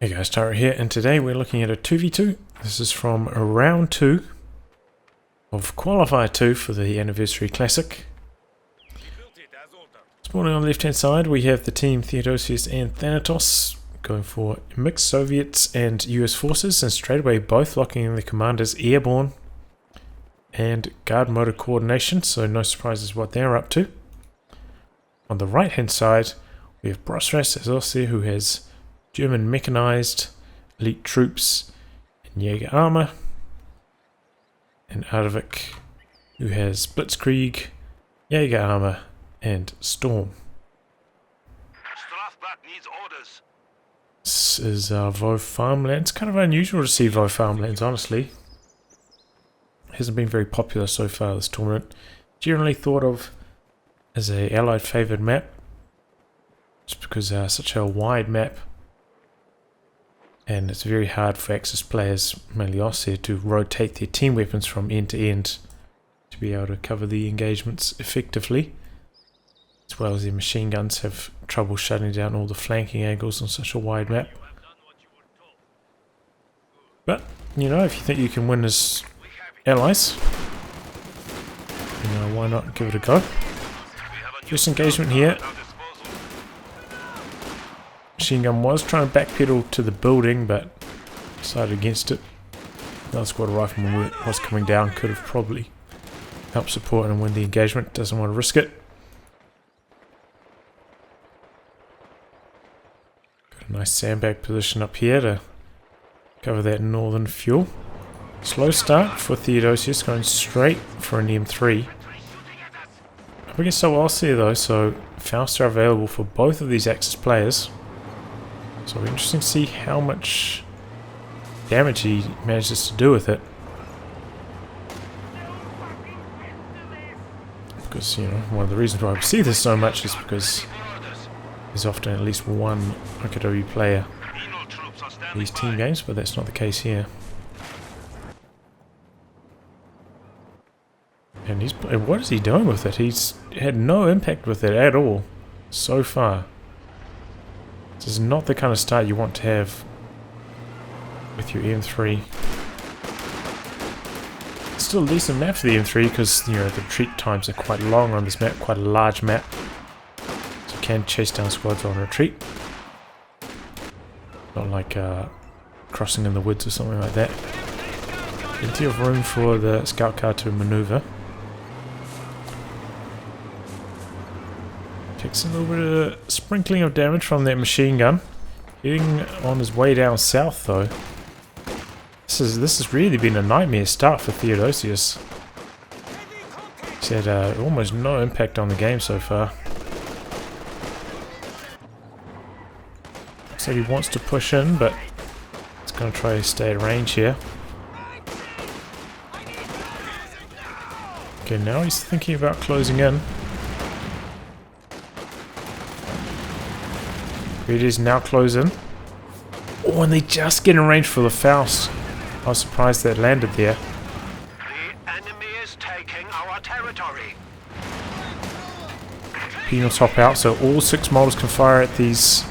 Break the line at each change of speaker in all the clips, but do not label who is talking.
Hey guys, Tara here, and today we're looking at a 2v2. This is from round 2 of Qualifier 2 for the Anniversary Classic. Spawning on the left hand side, we have the team Theodosios and Thanatos going for mixed Soviets and US forces, and straight away both locking in the commanders airborne and guard motor coordination, so no surprises what they're up to. On the right hand side, we have Brosras Artavick, who has German mechanized elite troops and Jaeger armor, and Artavick, who has Blitzkrieg, Jaeger armor, and Storm. This is Vo farmland. It's kind of unusual to see Vo farmlands, honestly. Hasn't been very popular so far this tournament. Generally thought of as a allied favored map, just because such a wide map. And it's very hard for Axis players, mainly us here, to rotate their team weapons from end to end to be able to cover the engagements effectively. As well as their machine guns have trouble shutting down all the flanking angles on such a wide map. But, you know, if you think you can win as allies, you know, why not give it a go? First engagement here. Machine gun was trying to backpedal to the building, but decided against it. Another squad of riflemen was coming down, could have probably helped support and win the engagement, doesn't want to risk it. Got a nice sandbag position up here to cover that northern fuel. Slow start for Theodosios, going straight for an M3. Up against Sawalsia though, so Faust are available for both of these Axis players. So it'll be interesting to see how much damage he manages to do with it. Because, you know, one of the reasons why we see this so much is because there's often at least one Quali2 player in these team games, but that's not the case here. And what is he doing with it? He's had no impact with it at all so far. This is not the kind of start you want to have with your M3. It's still a decent map for the M3 because, you know, the retreat times are quite long on this map, quite a large map. So you can chase down squads on retreat. Not like crossing in the woods or something like that. Plenty of room for the scout car to maneuver. Takes a little bit of sprinkling of damage from that machine gun. Getting on his way down south though. This has really been a nightmare start for Theodosios. He's had almost no impact on the game so far. Looks like he wants to push in, but he's going to try to stay at range here. Okay, now he's thinking about closing in. It is now closing. Oh, and they just get in range for the Faust. I was surprised that landed there.
The enemy is taking our territory.
Penal top out, so all 6 models can fire at these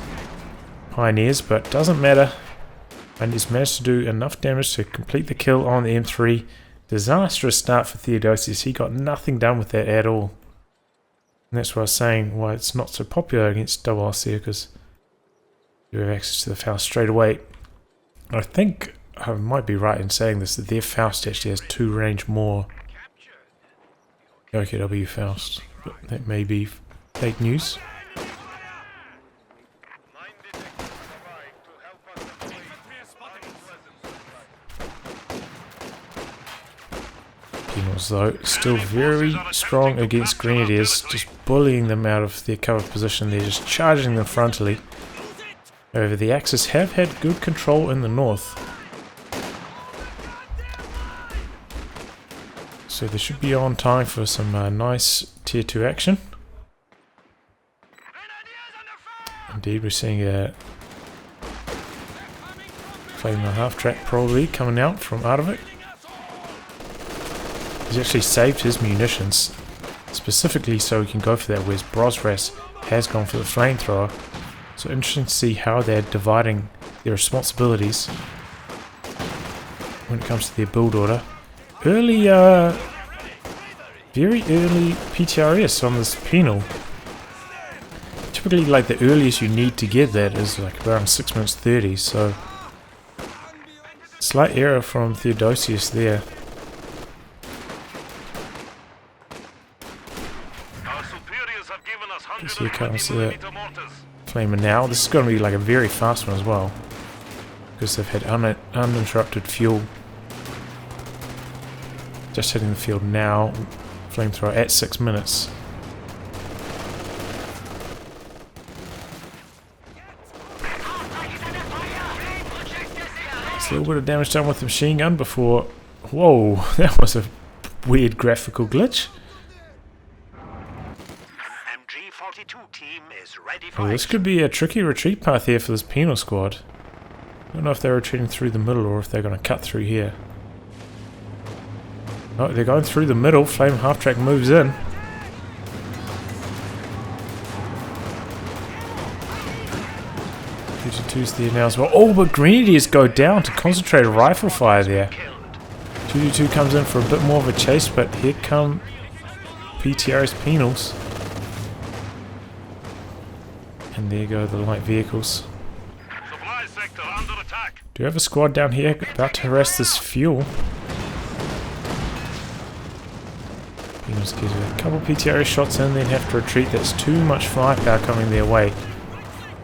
pioneers, but doesn't matter. And he's managed to do enough damage to complete the kill on the M3. Disastrous start for Theodosios. He got nothing done with that at all. And that's what I was saying, why it's not so popular against WLC, because you have access to the Faust straight away. I think I might be right in saying this, that their Faust actually has 2 range more OKW Faust, but that may be fake news. Penals though, still very strong against Grenadiers, just bullying them out of their cover position. They're just charging them frontally. However, the Axis have had good control in the north. So they should be on time for some nice tier 2 action. Indeed, we're seeing a Flame the half track probably coming out from Artavick. He's actually saved his munitions specifically so he can go for that, whereas Brosras has gone for the flamethrower. So interesting to see how they're dividing their responsibilities when it comes to their build order. Early, very early PTRS on this penal. Typically, like, the earliest you need to get that is like around 6 minutes 30, so slight error from Theodosios there. So here comes the flamer now. This is going to be like a very fast one as well, because they've had uninterrupted fuel. Just hitting the field now. Flamethrower at 6 minutes. It's a little bit of damage done with the machine gun before... Whoa, that was a weird graphical glitch. Oh, this could be a tricky retreat path here for this penal squad. I don't know if they're retreating through the middle or if they're going to cut through here. Oh, they're going through the middle. Flame half-track moves in. Two-2's there now as well. Oh, but Grenadiers go down to concentrate a rifle fire there. 2-2 comes in for a bit more of a chase, but here come PTRS penals. And there go the light vehicles. Do you have a squad down here about to harass this fuel? Penals get a couple PTRS shots in, then have to retreat. That's too much firepower coming their way.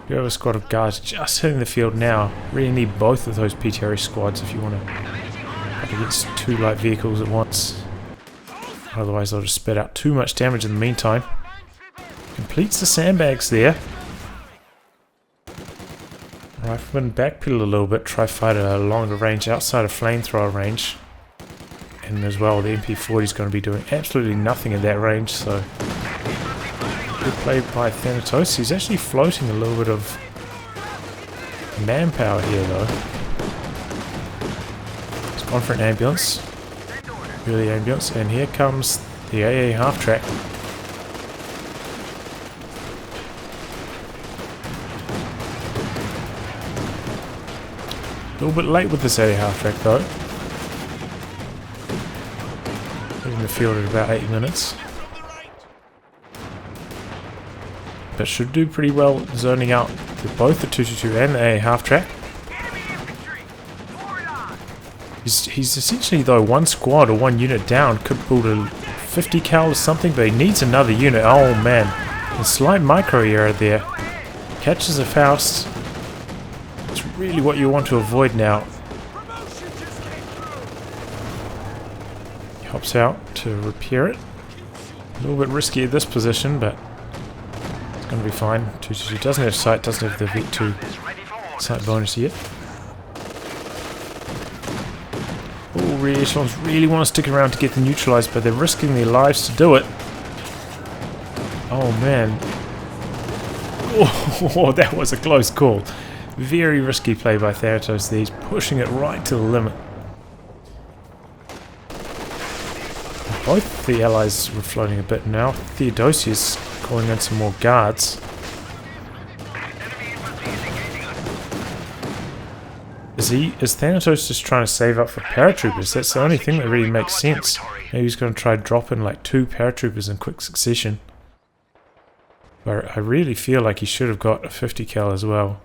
You have a squad of guards just hitting the field now. Really need both of those PTRS squads if you want to fight against 2 light vehicles at once. Otherwise they'll just spit out too much damage in the meantime. Completes the sandbags there. Rifleman backpedal a little bit, try fight at a longer range outside of flamethrower range. And as well, the MP40 is going to be doing absolutely nothing in that range, so good play by Thanatos. He's actually floating a little bit of manpower here though. He's gone for an ambulance. Early ambulance, and here comes the AA half-track. A little bit late with this AA half-track though. In the field at about 8 minutes. But should do pretty well zoning out with both the 222 and the AA half-track. He's essentially though one squad or one unit down. Could build a 50 cal or something, but he needs another unit. Oh man, a slight micro error there. Catches a Faust. It's really what you want to avoid now. He hops out to repair it. A little bit risky at this position, but it's going to be fine. 222 doesn't have sight, doesn't have the V2 sight bonus yet. Oh, re-echelons really want to stick around to get the neutralized, but they're risking their lives to do it. Oh man. Oh, that was a close call. Very risky play by Thanatos there. He's pushing it right to the limit. Both the allies were floating a bit now. Theodosios calling in some more guards. Is Thanatos just trying to save up for paratroopers? That's the only thing that really makes sense. Maybe he's going to try to drop in like 2 paratroopers in quick succession. But I really feel like he should have got a 50 cal as well.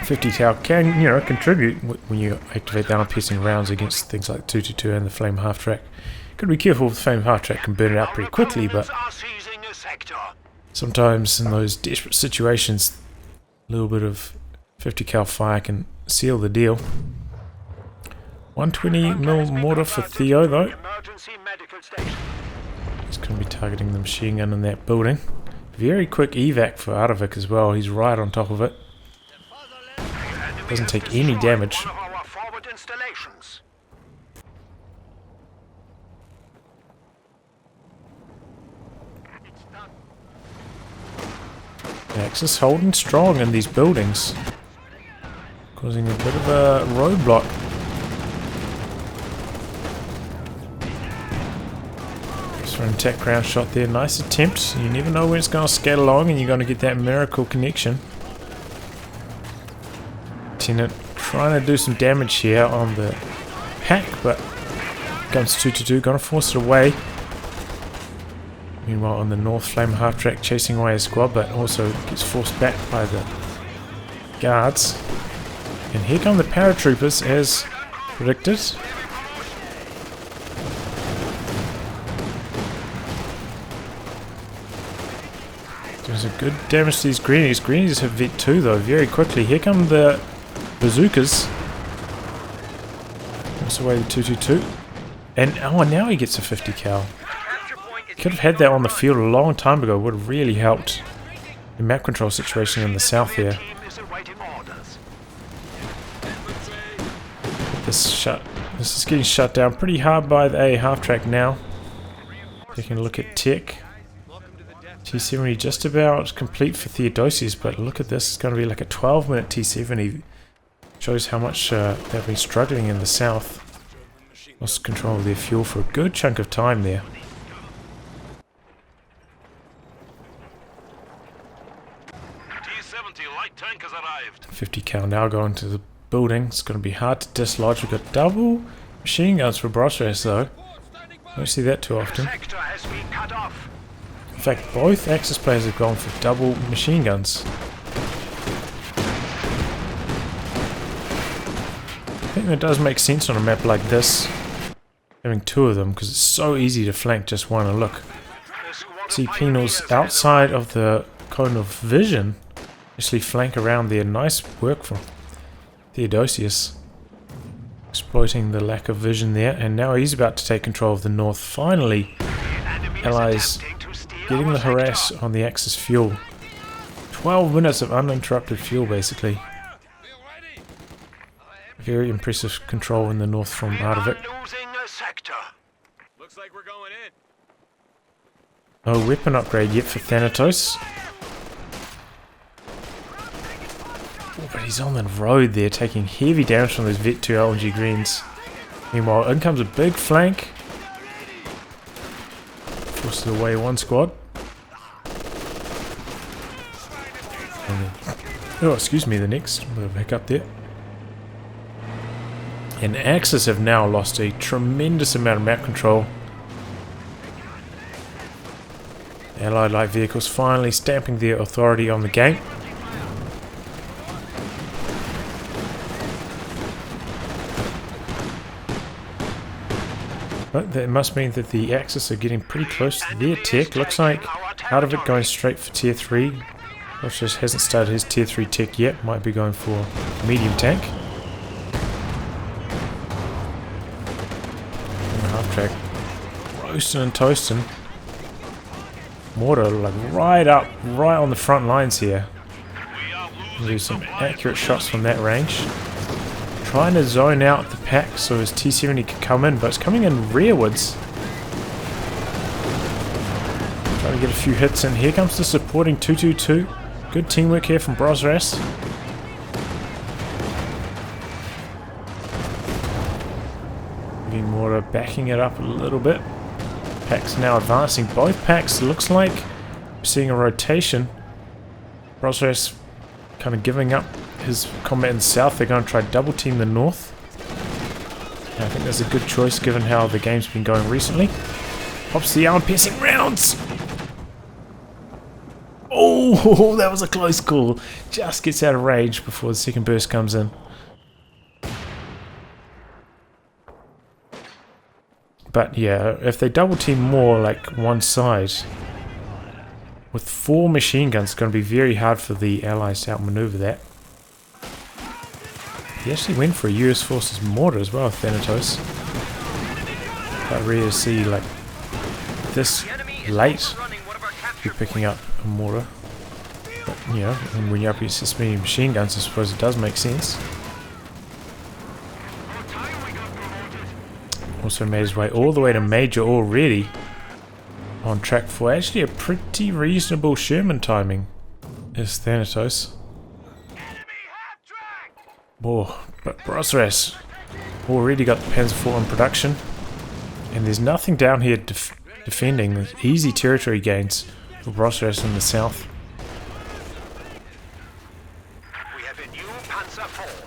50 cal can, you know, contribute when you activate the armor-piercing rounds against things like 222 and the flame half-track. Gotta be careful with the flame half-track, can burn it out pretty quickly, but sometimes in those desperate situations, a little bit of 50 cal fire can seal the deal. 120mm mortar for Theo though. He's going to be targeting the machine gun in that building. Very quick evac for Artavick as well, he's right on top of it. Doesn't take any damage. Axis holding strong in these buildings, causing a bit of a roadblock. Goes for an attack ground shot there. Nice attempt. You never know when it's going to skate along and you're going to get that miracle connection. Tenant trying to do some damage here on the pack, but comes 2-2, going to force it away. Meanwhile on the north, Flame half track chasing away his squad, but also gets forced back by the guards. And here come the paratroopers as predicted. Doing some good damage to these greenies. Greenies have vet 2 though, very quickly. Here come the bazookas. Force away the 2-2-2. And oh, now he gets a 50 cal. Could have had that on the field a long time ago. Would have really helped the map control situation in the south here. This is getting shut down pretty hard by the A half track now. Taking a look at tech. T70 just about complete for Theodosios, but look at this. It's going to be like a 12-minute T70. Shows how much they've been struggling in the south. Lost control of their fuel for a good chunk of time there.
T70 light tank has arrived.
50 cal now going to the building. It's going to be hard to dislodge. We've got double machine guns for Brosras though. Don't see that too often.
Sector has been cut off.
In fact, both Axis players have gone for double machine guns. I think that does make sense on a map like this, having 2 of them, because it's so easy to flank just one. And look, see Penals outside of the cone of vision actually flank around there. Nice work from Theodosios, exploiting the lack of vision there, and now he's about to take control of the north. Finally, Allies getting the harass on the Axis fuel. 12 minutes of uninterrupted fuel basically. Very impressive control in the north from Artavick.
Looks like we're going in.
No weapon upgrade yet for Thanatos. Oh, but he's on the road there, taking heavy damage from those Vet 2 LNG greens. Meanwhile, in comes a big flank. Forces away one squad. Oh, excuse me, the next. We'll back up there. And Axis have now lost a tremendous amount of map control. Allied light vehicles finally stamping their authority on the game. But that must mean that the Axis are getting pretty close to their tech. Looks like Artavick going straight for tier 3. Which just hasn't started his tier 3 tech yet. Might be going for medium tank. Track roasting and toasting. Mortar like right on the front lines here. Do some accurate shots from that range. Trying to zone out the pack so his T70 can come in, but it's coming in rearwards. Trying to get a few hits in. Here comes the supporting 2-2-2. Good teamwork here from Brosras. Mortar backing it up a little bit. Packs now advancing. Both packs looks like we're seeing a rotation. Brosras kind of giving up his combat in the south. They're going to try double team the north. And I think that's a good choice given how the game's been going recently. Pops the arm piercing rounds. Oh, that was a close call. Just gets out of range before the second burst comes in. But yeah, if they double team more like one side, with 4 machine guns, it's going to be very hard for the Allies to outmaneuver that. He actually went for a US Forces mortar as well, Thanatos. Quite rare to see like this late be picking up a mortar. But you know, when you're up against this many machine guns, I suppose it does make sense. Also made his way all the way to Major already. On track for actually a pretty reasonable Sherman timing is Thanatos. Oh, but Brosras already got the Panzer IV in production. And there's nothing down here defending. Easy territory gains for Brosras in the south.
We have a new Panzer IV.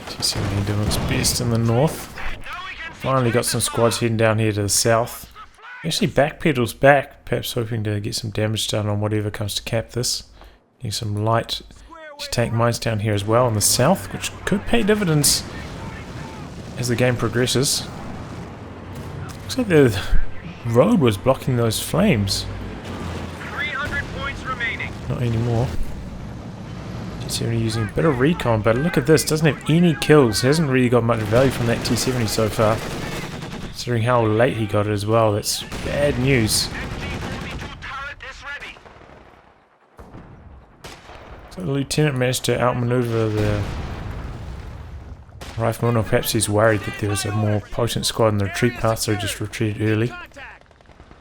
T-70 doing its best in the north. Finally got some squads heading down here to the south. Actually backpedals back, perhaps hoping to get some damage done on whatever comes to cap this. Getting some light tank mines down here as well in the south, which could pay dividends as the game progresses. Looks like the road was blocking those flames.
300 points remaining.
Not anymore. T-70 using a bit of recon, but look at this, doesn't have any kills. Hasn't really got much value from that T-70 so far. Considering how late he got it as well, that's bad news. So the lieutenant managed to outmaneuver the rifleman, or perhaps he's worried that there was a more potent squad in the retreat path, so he just retreated early.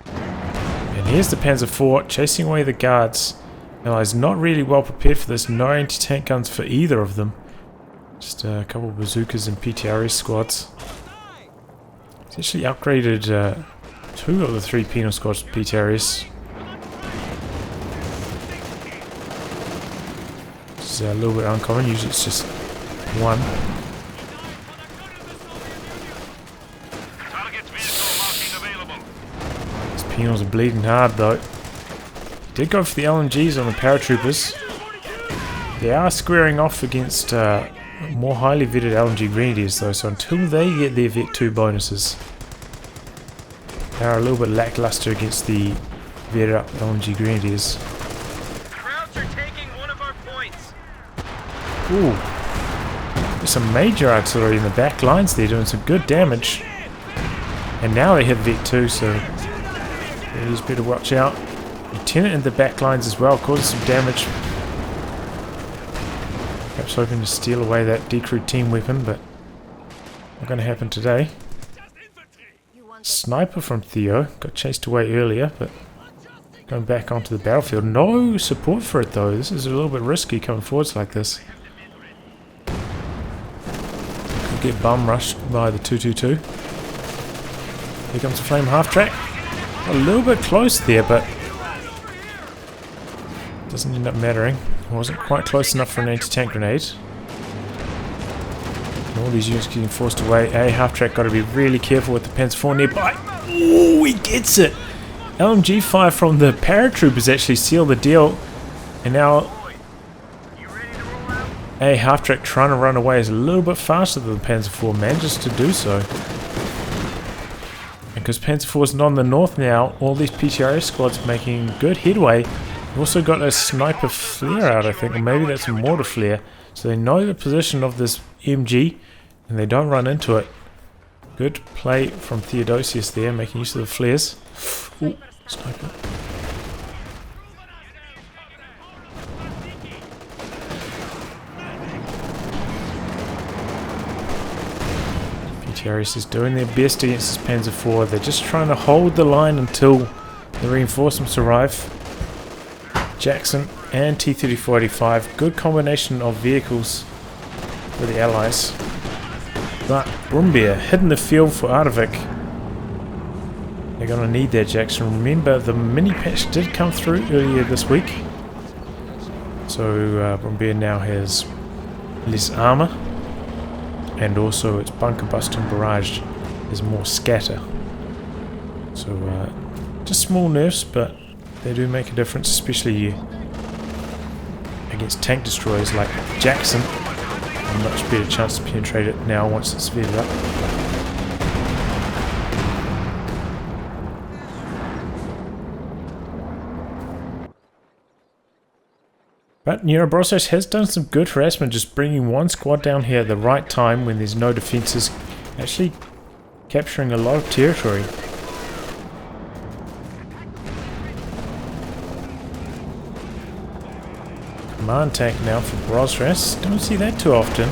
And here's the Panzer IV chasing away the guards. Allies not really well prepared for this, no anti-tank guns for either of them. Just a couple of bazookas and PTRS squads. He's actually upgraded 2 of the 3 penal squads to PTRS. This is a little bit uncommon, usually it's just 1. These penals are bleeding hard though. Did go for the LMGs on the paratroopers. They are squaring off against more highly vetted LMG Grenadiers though, so until they get their Vet 2 bonuses, they are a little bit lackluster against the vetted up LMG Grenadiers.
Krauts are taking one of our points.
Ooh, there's some major artillery in the back lines there doing some good damage. And now they hit Vet 2, so it is better watch out. Lieutenant in the back lines as well, causing some damage. Perhaps hoping to steal away that decrewed team weapon, but not going to happen today. Sniper from Theo, got chased away earlier, but going back onto the battlefield. No support for it though, this is a little bit risky coming forwards like this. Could get bum rushed by the 222. Here comes the flame half track. A little bit close there, but doesn't end up mattering. It wasn't quite close enough for an anti-tank grenade. And all these units getting forced away. Half-track got to be really careful with the Panzer IV nearby. Ooh, he gets it! LMG fire from the paratroopers actually sealed the deal. And now half-track trying to run away is a little bit faster than the Panzer IV manages to do so. And because Panzer IV is not in the north now, all these PTRS squads are making good headway. We've also got a sniper flare out, I think, or maybe that's a mortar flare. So they know the position of this MG, and they don't run into it. Good play from Theodosios there, making use of the flares. Ooh, sniper. PTRS is doing their best against this Panzer IV. They're just trying to hold the line until the reinforcements arrive. Jackson and T-3485, good combination of vehicles for the Allies. But Brumbier hitting the field for Artavick. They're going to need that Jackson. Remember, the mini patch did come through earlier this week. So Brumbier now has less armor. And also its bunker busting barrage is more scatter. So just small nerfs, but they do make a difference, especially against tank destroyers like Jackson. A much better chance to penetrate it now once it's vetted up. But Brosras has done some good harassment, just bringing one squad down here at the right time when there's no defences, actually capturing a lot of territory. Command tank now for Brosras. Don't see that too often.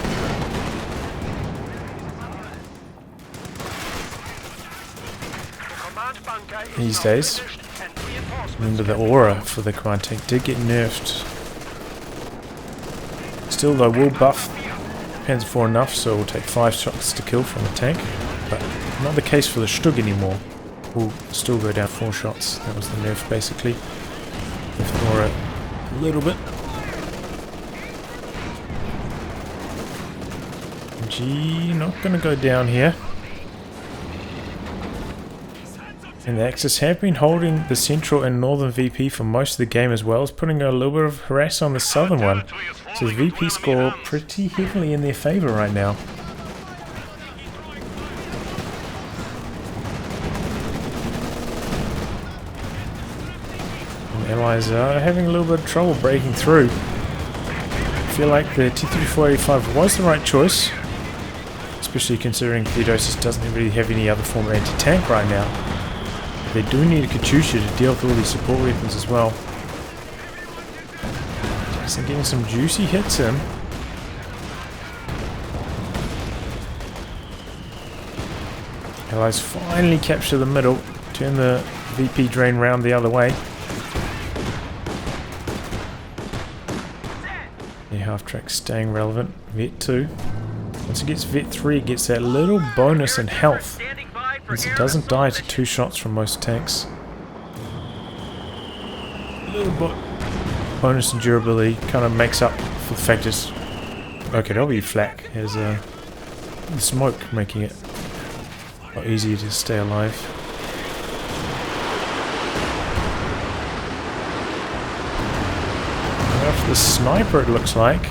These days. Remember the aura for the command tank did get nerfed Still though, will buff Panzer IV enough, so we'll take 5 shots to kill from the tank. But not the case for the Stug anymore. We'll still go down 4 shots. That was the nerf basically. Ignore it a little bit. MG not going to go down here. And the Axis have been holding the central and northern VP for most of the game, as well as putting a little bit of harass on the southern one. So the VP score pretty heavily in their favour right now. And Allies are having a little bit of trouble breaking through. I feel like the T-3485 was the right choice, especially considering Theodosios doesn't really have any other form of anti-tank right now. They do need a Katyusha to deal with all these support weapons as well. Jackson getting some juicy hits in. Allies finally capture the middle, turn the VP drain round the other way. The half track staying relevant. Vet 2. Once it gets Vet 3, it gets that little bonus in health. Because it doesn't die to 2 shots from most tanks. A little bit bonus in durability kind of makes up for the fact it's... Okay, that'll be flak. Has the smoke making it a lot easier to stay alive. After the sniper, it looks like.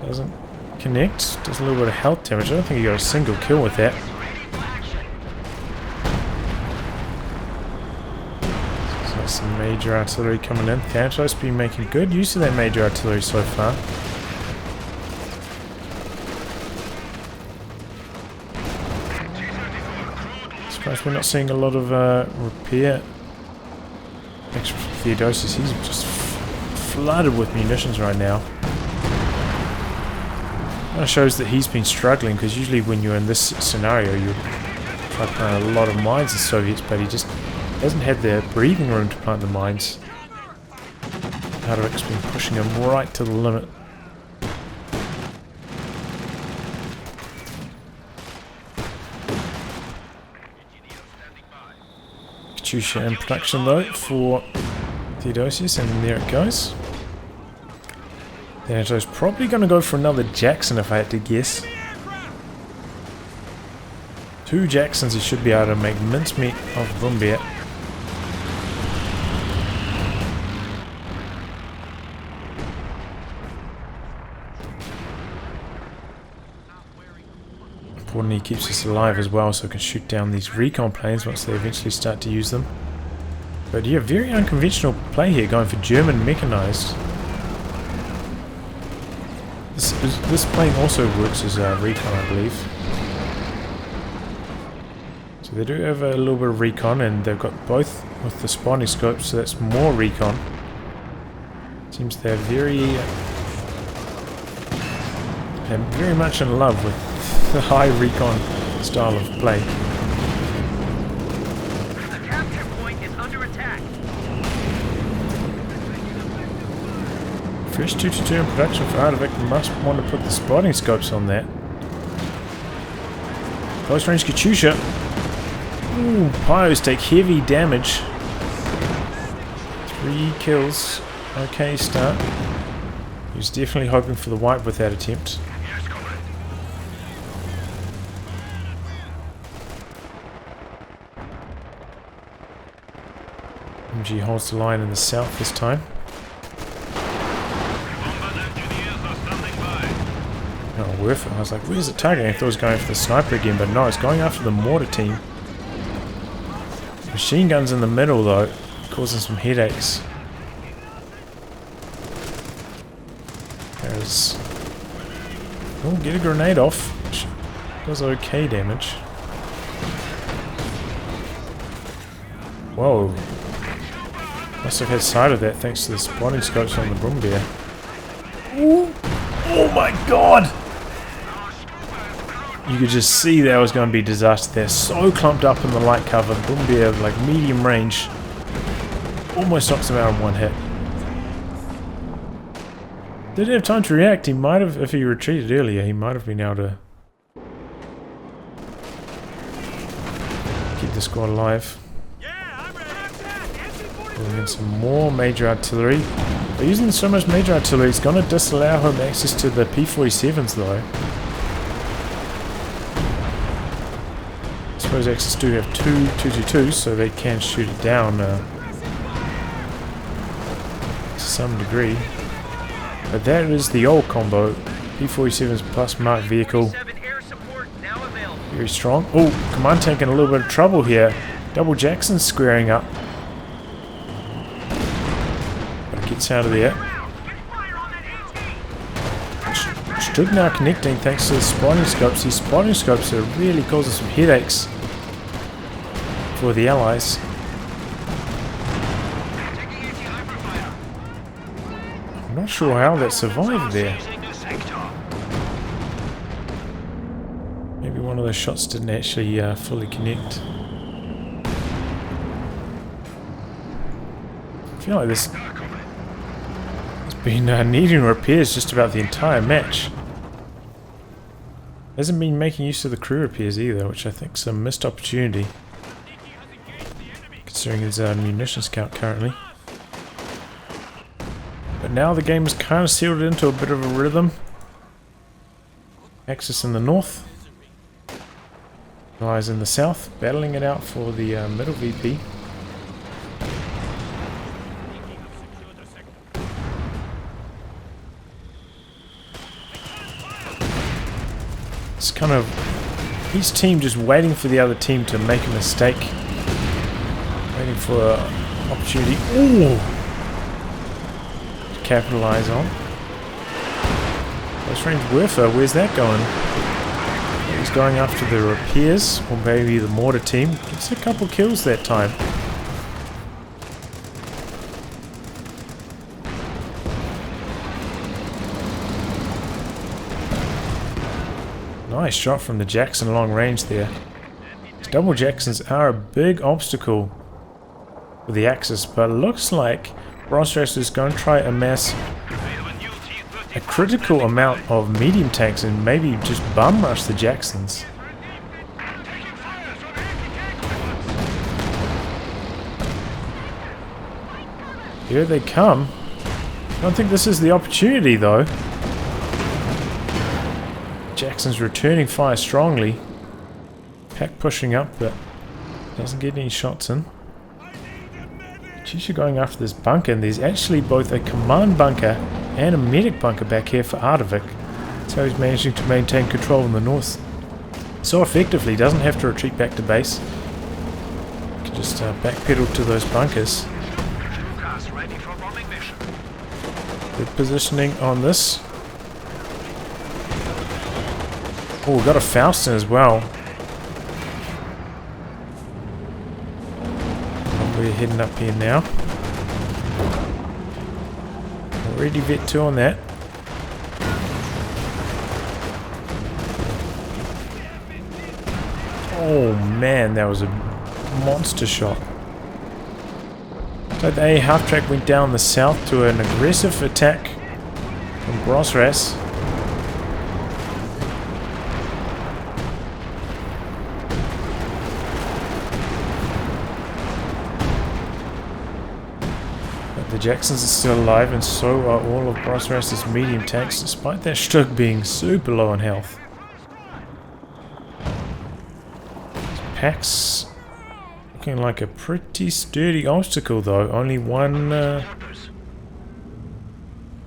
Doesn't connect. Does a little bit of health damage. I don't think he got a single kill with that. Some major artillery coming in. Thanatos been making good use of that major artillery so far. Surprised we're not seeing a lot of repair. Extra Theodosios, he's just flooded with munitions right now. That shows that he's been struggling, because usually when you're in this scenario you try to plant a lot of mines in Soviets, but he just doesn't have the breathing room to plant the mines. Artavick's been pushing him right to the limit. Katyusha in production though for Theodosios, and there it goes. Thanatos probably going to go for another Jackson if I had to guess. 2 Jacksons, he should be able to make mincemeat of Brumbier. Importantly, he keeps us alive as well, so we can shoot down these recon planes once they eventually start to use them. But yeah, very unconventional play here, going for German mechanized. This plane also works as a recon, I believe. So they do have a little bit of recon, and they've got both with the spawning scopes, so that's more recon. Seems they're very much in love with the high recon style of play.
The capture point is under attack.
Fresh 2-2 in production for Artavick. Must want to put the spotting scopes on that. Close range Katyusha. Ooh, Pyos take heavy damage. 3 kills. Okay start. He was definitely hoping for the wipe with that attempt. MG holds the line in the south this time. Oh, worth it. I was like, where's it targeting? I thought it was going for the sniper again, but no, it's going after the mortar team. Machine guns in the middle though, causing some headaches. There's... Oh, get a grenade off, which does okay damage. Whoa. Must have had sight of that thanks to the spotting scopes on the Brumbier. Ooh. Oh my god! You could just see that was going to be disaster. They're so clumped up in the light cover. Brumbier, like medium range, almost knocks them out in one hit. Didn't have time to react. He might have, if he retreated earlier, he might have been able to keep the squad alive. Pulling in some more major artillery. But using so much major artillery, it's going to disallow him access to the P-47s though. I suppose Axis do have two 222s, so they can shoot it down to some degree. But that is the old combo. P-47s plus marked vehicle. Very strong. Oh, command tank in a little bit of trouble here. Double Jackson squaring up. But gets out of there. Strig now connecting thanks to the spotting scopes. These spotting scopes are really causing some headaches for the Allies. I'm not sure how that survived there. Maybe one of those shots didn't actually fully connect. I feel like this has been needing repairs just about the entire match. Hasn't been making use of the crew repairs either, which I think is a missed opportunity, considering his munitions count currently. But now the game has kind of sealed into a bit of a rhythm. Axis in the north, Allies in the south, battling it out for the middle VP. It's kind of each team just waiting for the other team to make a mistake, waiting for an opportunity. Ooh! Capitalize on. Close range Werfer, where's that going? He's going after the repairs, or maybe the mortar team. Gets a couple kills that time. Nice shot from the Jackson long range there. Double Jacksons are a big obstacle for the Axis, but it looks like Brosras is going to try to amass a critical amount of medium tanks and maybe just bum rush the Jacksons. Here they come. I don't think this is the opportunity though. Jackson's returning fire strongly. Pack pushing up, but doesn't get any shots in. Chisha going after this bunker, and there's actually both a command bunker and a medic bunker back here for Artavick. That's how he's managing to maintain control in the north so effectively. Doesn't have to retreat back to base. He can just backpedal to those bunkers. Good positioning on this. Oh, we've got a Faustin as well. We're heading up here now. Already vet 2 on that. Oh man, that was a monster shot. So the A half track went down the south to an aggressive attack from Brosras. The Jacksons are still alive, and so are all of Brosras' medium tanks, despite their Stug being super low on health. Packs looking like a pretty sturdy obstacle though. Only one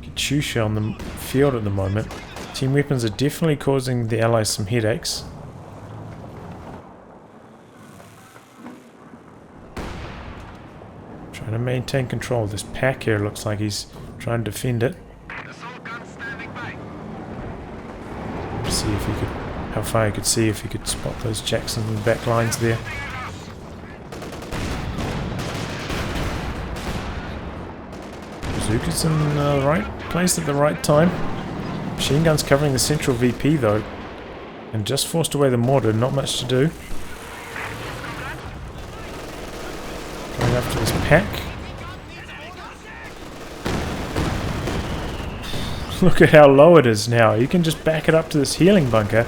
Katyusha on the field at the moment. Team weapons are definitely causing the Allies some headaches. Trying to maintain control of this pack here. Looks like he's trying to defend it. See if he could, how far he could see, if he could spot those Jacksons in the back lines there. Bazooka's in the right place at the right time. Machine guns covering the central VP though, and just forced away the mortar. Not much to do. Going after this pack. Look at how low it is now. You can just back it up to this healing bunker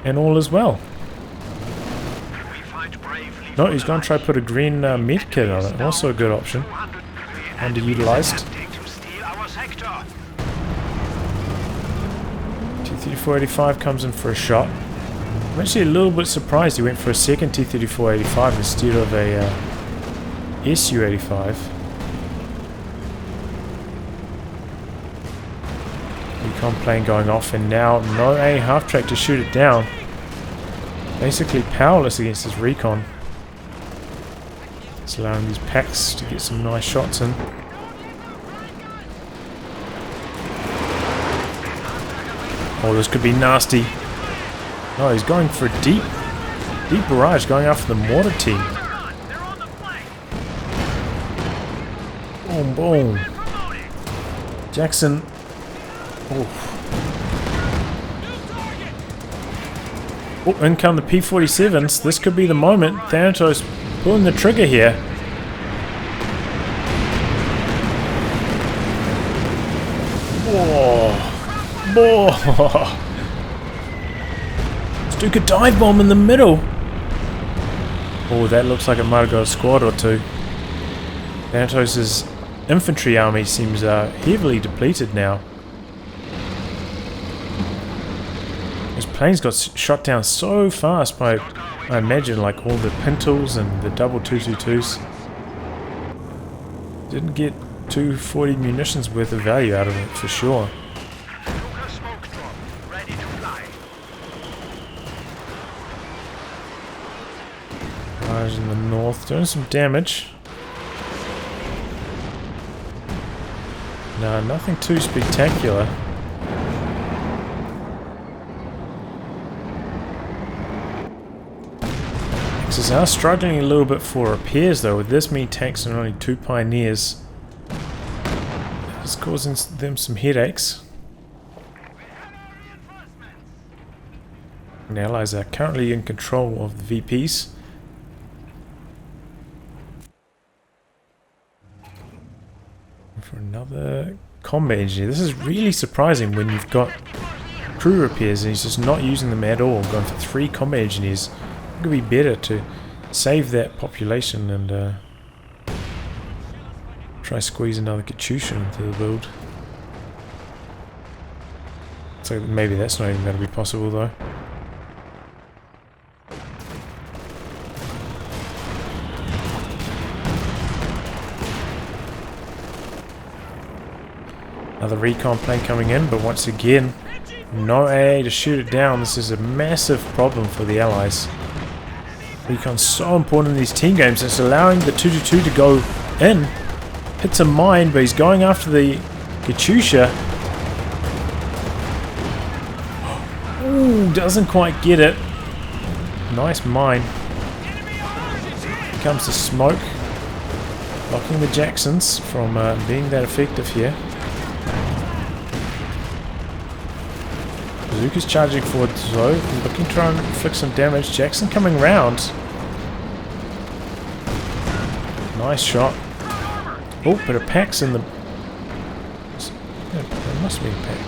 and all is well. No, he's going to try to put a green med kit on it. Also a good option. Underutilized. T-34-85 comes in for a shot. I'm actually a little bit surprised he went for a second T-34-85 instead of a Su-85. Recon plane going off, and now no A half-track to shoot it down. Basically powerless against this recon. It's allowing these packs to get some nice shots in. Oh, this could be nasty. No, he's going for a deep barrage, going after the mortar team. Boom, boom. Jackson. Oh, in come the P-47s. This could be the moment. Thanatos pulling the trigger here. Oh. Let's do a dive bomb in the middle. Oh, that looks like it might have got a squad or two. Thanatos' infantry army seems heavily depleted now. His planes got shot down so fast by, I imagine, like all the Pintles and the double 222s. Didn't get 240 munitions worth of value out of it for sure. Barrage in the north, doing some damage. No, nothing too spectacular. Axis are struggling a little bit for repairs though, with this many tanks and only 2 pioneers. It's causing them some headaches. The Allies are currently in control of the VPs. For another combat engineer. This is really surprising when you've got crew repairs and he's just not using them at all. Going for 3 combat engineers. It could be better to save that population and try squeeze another Katyusha into the build. So maybe that's not even going to be possible though. Another recon plane coming in, but once again, no AA to shoot it down. This is a massive problem for the Allies. Recon's so important in these team games. It's allowing the 222 to go in. Hits a mine, but he's going after the Katyusha. Ooh, doesn't quite get it. Nice mine. Here comes the smoke. Blocking the Jacksons from being that effective here. Bazooka's charging forward, so looking to try and inflict some damage. Jackson coming round. Nice shot. Oh, but a pack's in the... Yeah, there must be a pack.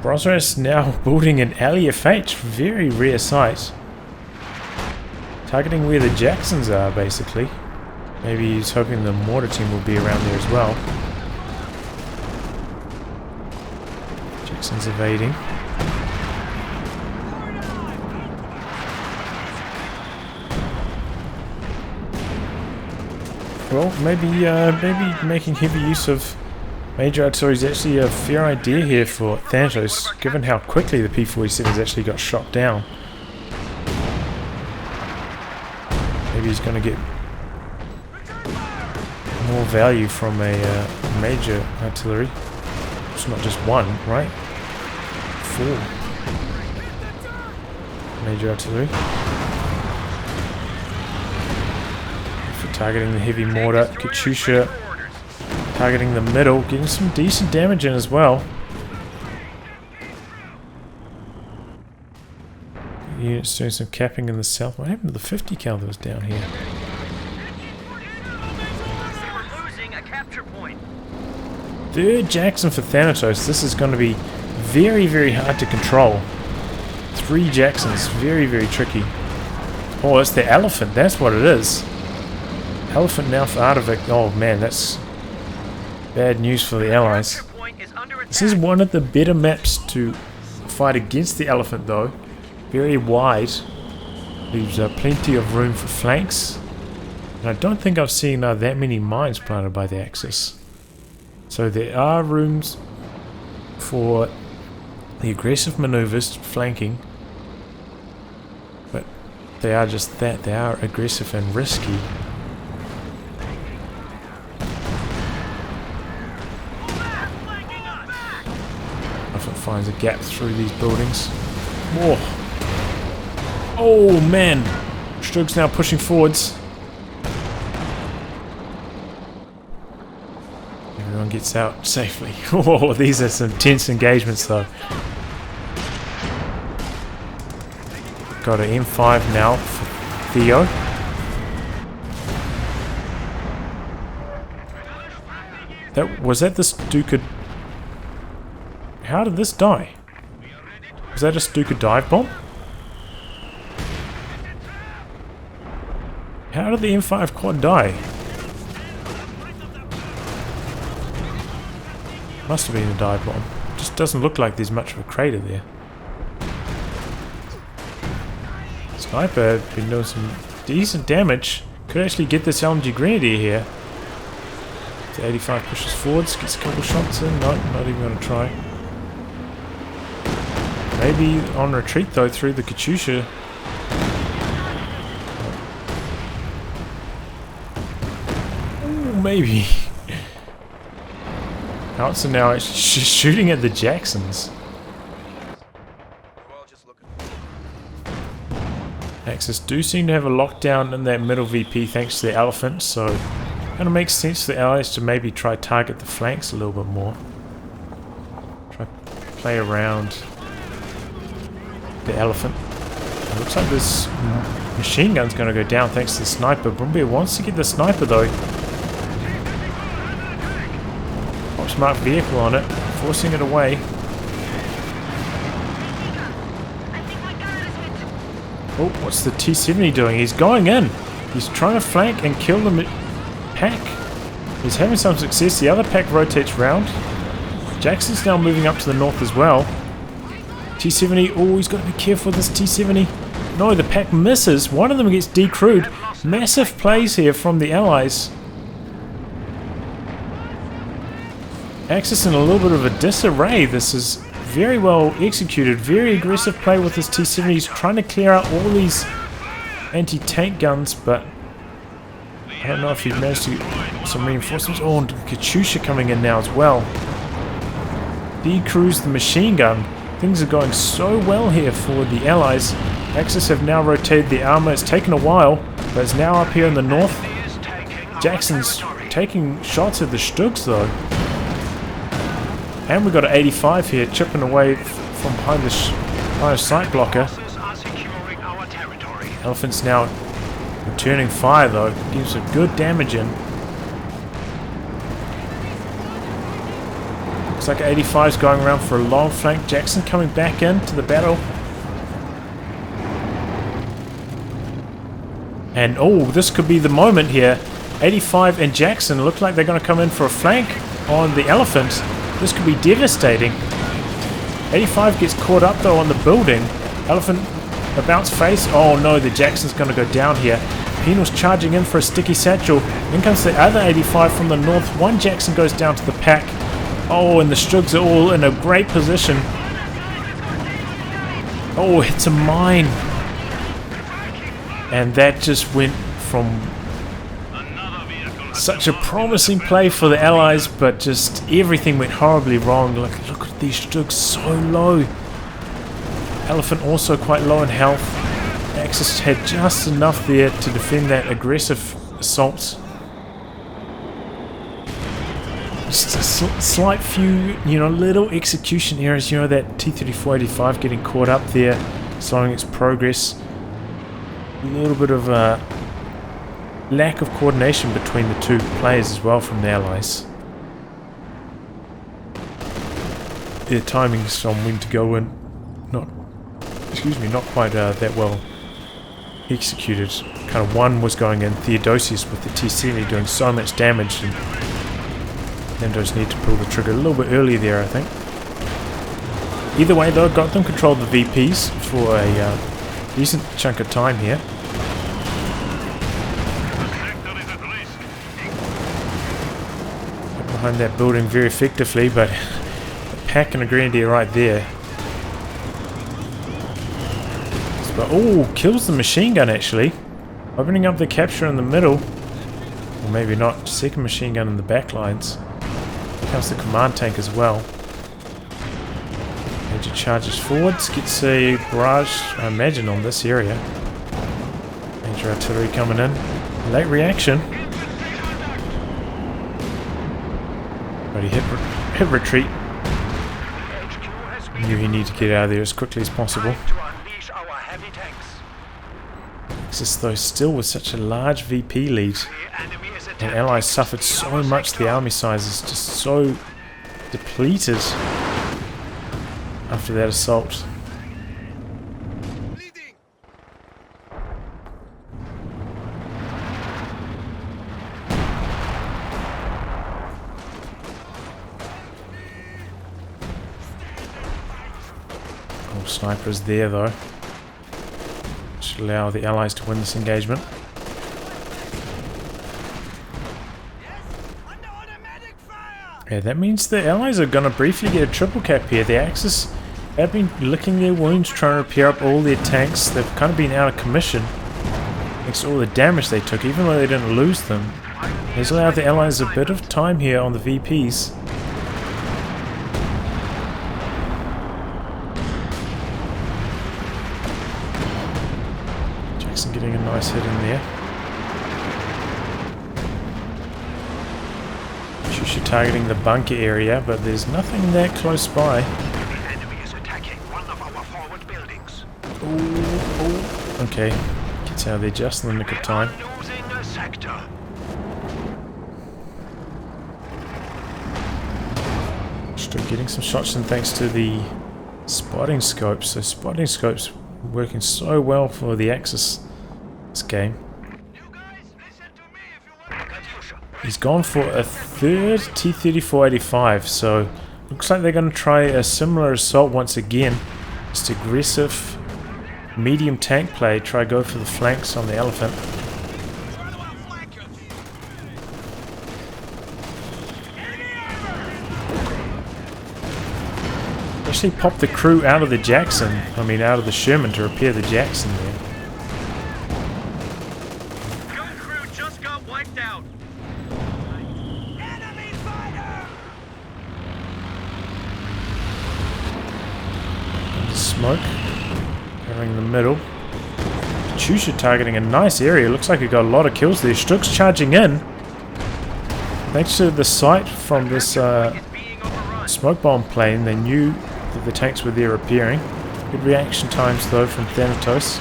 Brosras now building an alley of fate. Very rare sight. Targeting where the Jacksons are, basically. Maybe he's hoping the mortar team will be around there as well. Jackson's evading. Well, maybe making heavy use of major artillery is actually a fair idea here for Thanatos, given how quickly the P-47s actually got shot down. Maybe he's going to get more value from a major artillery. It's not just one, right? 4 major artillery. For targeting the heavy mortar, Katyusha targeting the middle, getting some decent damage in as well. Units doing some capping in the south. What happened to the 50 cal that was down here?
capture point.
Third Jackson for Thanatos. This is going to be very, very hard to control. 3 Jacksons. Very, very tricky. Oh, it's the elephant. That's what it is. Elephant now for Artavick. Oh man, that's bad news for the Allies.
Capture point is under attack.
This is one of the better maps to fight against the elephant though. Very wide. Leaves plenty of room for flanks. And I don't think I've seen that many mines planted by the Axis. So there are rooms for the aggressive maneuvers flanking. But they are just that. They are aggressive and risky. If it finds a gap through these buildings. Whoa. Oh man! Sturg's now pushing forwards. Everyone gets out safely. Oh, these are some tense engagements though. Got an M5 now for Theo. Was that the Stuka? How did this die? Was that a Stuka dive bomb? How did the M5 quad die? Must have been a dive bomb. Just doesn't look like there's much of a crater there. Sniper been doing some decent damage. Could actually get this LMG Grenadier here. The 85 pushes forwards, gets a couple shots in. No, not even going to try. Maybe on retreat though through the Katyusha. Ooh, maybe. Howitzer now shooting at the Jacksons. Axis do seem to have a lockdown in that middle VP thanks to the elephant, so it kind of makes sense for the Allies to maybe try target the flanks a little bit more. Try play around the elephant. It looks like this machine gun's going to go down thanks to the sniper. Brumbeer wants to get the sniper though. Smart vehicle on it, forcing it away. Oh, what's the T-70 doing? He's going in. He's trying to flank and kill the pack. He's having some success. The other pack rotates round. Jackson's now moving up to the north as well. T-70. Oh, he's got to be careful with this T-70. No, the pack misses. One of them gets decrewed. Massive plays here from the Allies. Axis in a little bit of a disarray. This is very well executed, very aggressive play with his T-70. He's trying to clear out all these anti-tank guns, but I don't know if he managed to get some reinforcements. Oh, and Katyusha coming in now as well. Decrews the machine gun. Things are going so well here for the Allies. Axis have now rotated the armor. It's taken a while, but it's now up here in the north. Jackson's taking shots at the Stugs though. And we've got an 85 here chipping away from behind the sight blocker. Elephant's now returning fire though. Gives a good damage in. Looks like 85's going around for a long flank. Jackson coming back into the battle. And oh, this could be the moment here. 85 and Jackson look like they're going to come in for a flank on the Elephant. This could be devastating. 85 gets caught up though on the building. Elephant, a bounce face. Oh no, the Jackson's going to go down here. Penal's charging in for a sticky satchel. In comes the other 85 from the north. One Jackson goes down to the pack. Oh, and the Stugs are all in a great position. Oh, it's a mine. And that just went from such a promising play for the Allies, but just everything went horribly wrong. Look at these Stugs so low. Elephant also quite low in health. Axis had just enough there to defend that aggressive assault. Just a slight few, little execution errors. That T-34-85 getting caught up there, slowing its progress. A little bit of lack of coordination between the two players as well from the Allies. Their timings on when to go in, not quite that well executed. Kind of one was going in, Theodosios with the T-70 doing so much damage, and Nando's need to pull the trigger a little bit earlier there, I think. Either way though, got them controlled the VPs for a decent chunk of time here. Got behind that building very effectively, but a pack and a grenadier right there. But oh, kills the machine gun actually. Opening up the capture in the middle. Or maybe not, second machine gun in the back lines. Here comes the command tank as well. Major charges forwards, gets a barrage, I imagine, on this area. Major artillery coming in. Late reaction. But he hit retreat. Knew he needed to get out of there as quickly as possible. Axis though still with such a large VP lead. And Allies suffered so much, the army size is just so depleted after that assault. Oh, snipers there though. Should allow the Allies to win this engagement. Yeah, that means the Allies are going to briefly get a triple cap here. The Axis have been licking their wounds, trying to repair up all their tanks. They've kind of been out of commission thanks to all the damage they took, even though they didn't lose them. Has allowed the Allies a bit of time here on the VPs. Jackson getting a nice hit in there. Targeting the bunker area, but there's nothing that close by.
The enemy is attacking one of our forward buildings.
Ooh. Okay, gets out of there just in the nick of time.
Losing a sector.
Still getting some shots in thanks to the spotting scopes. So spotting scopes working so well for the Axis this game. He's gone for a third T-34-85, so looks like they're going to try a similar assault once again. Just aggressive medium tank play, try go for the flanks on the Elephant. Actually popped the crew out of the Jackson, out of the Sherman to repair the Jackson there.
Gun crew just got wiped out.
Smoke going in the middle. Chusha targeting a nice area. Looks like he got a lot of kills there. Strook's charging in. Thanks to the sight from this smoke bomb plane, they knew that the tanks were there repairing. Good reaction times though from Thanatos.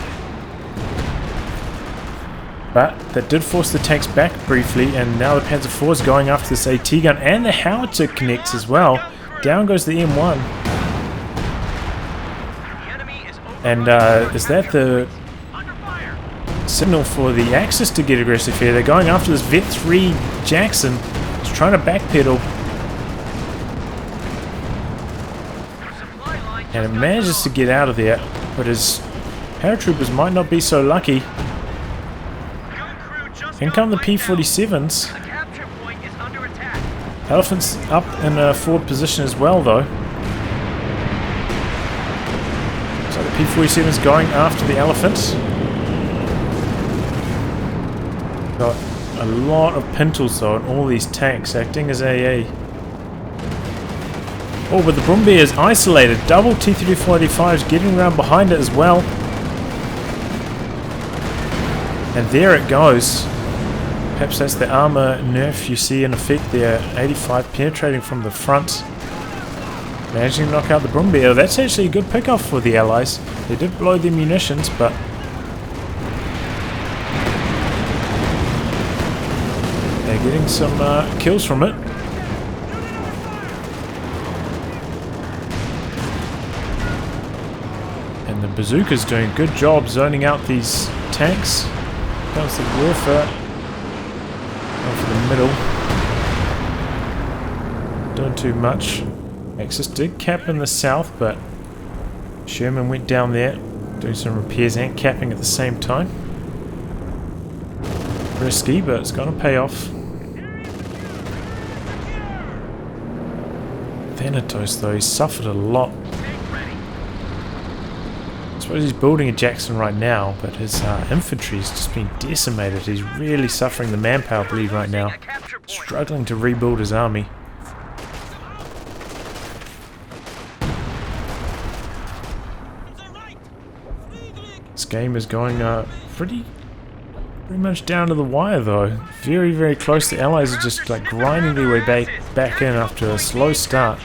But that did force the tanks back briefly, and now the Panzer IV is going after this AT gun, and the howitzer connects as well. Down goes the M1. And is that the signal for the Axis to get aggressive here? They're going after this Vet 3 Jackson. He's trying to backpedal. And it manages to get out of there, but his paratroopers might not be so lucky. In come the P-47s. Elephant's up in a forward position as well though. So the P-47 is going after the Elephants. Got a lot of pintles though on all these tanks acting as AA. Oh, but the Brumbier is isolated. Double T-34-85s getting around behind it as well. And there it goes. Perhaps that's the armor nerf you see in effect there. 85 penetrating from the front. Managing to knock out the Brumbier. That's actually a good pickoff for the Allies. They did blow their munitions, but getting some kills from it. And the bazooka's doing a good job zoning out these tanks. Comes the warfare. Going for the middle. Doing too much. Axis did cap in the south, but Sherman went down there, doing some repairs and capping at the same time. Risky, but it's going to pay off. Thanatos, though, he's suffered a lot. I suppose he's building a Jackson right now, but his infantry has just been decimated. He's really suffering the manpower bleed right now. Struggling to rebuild his army. This game is going pretty much down to the wire, though. Very, very close. The Allies are just like grinding their way back in after a slow start.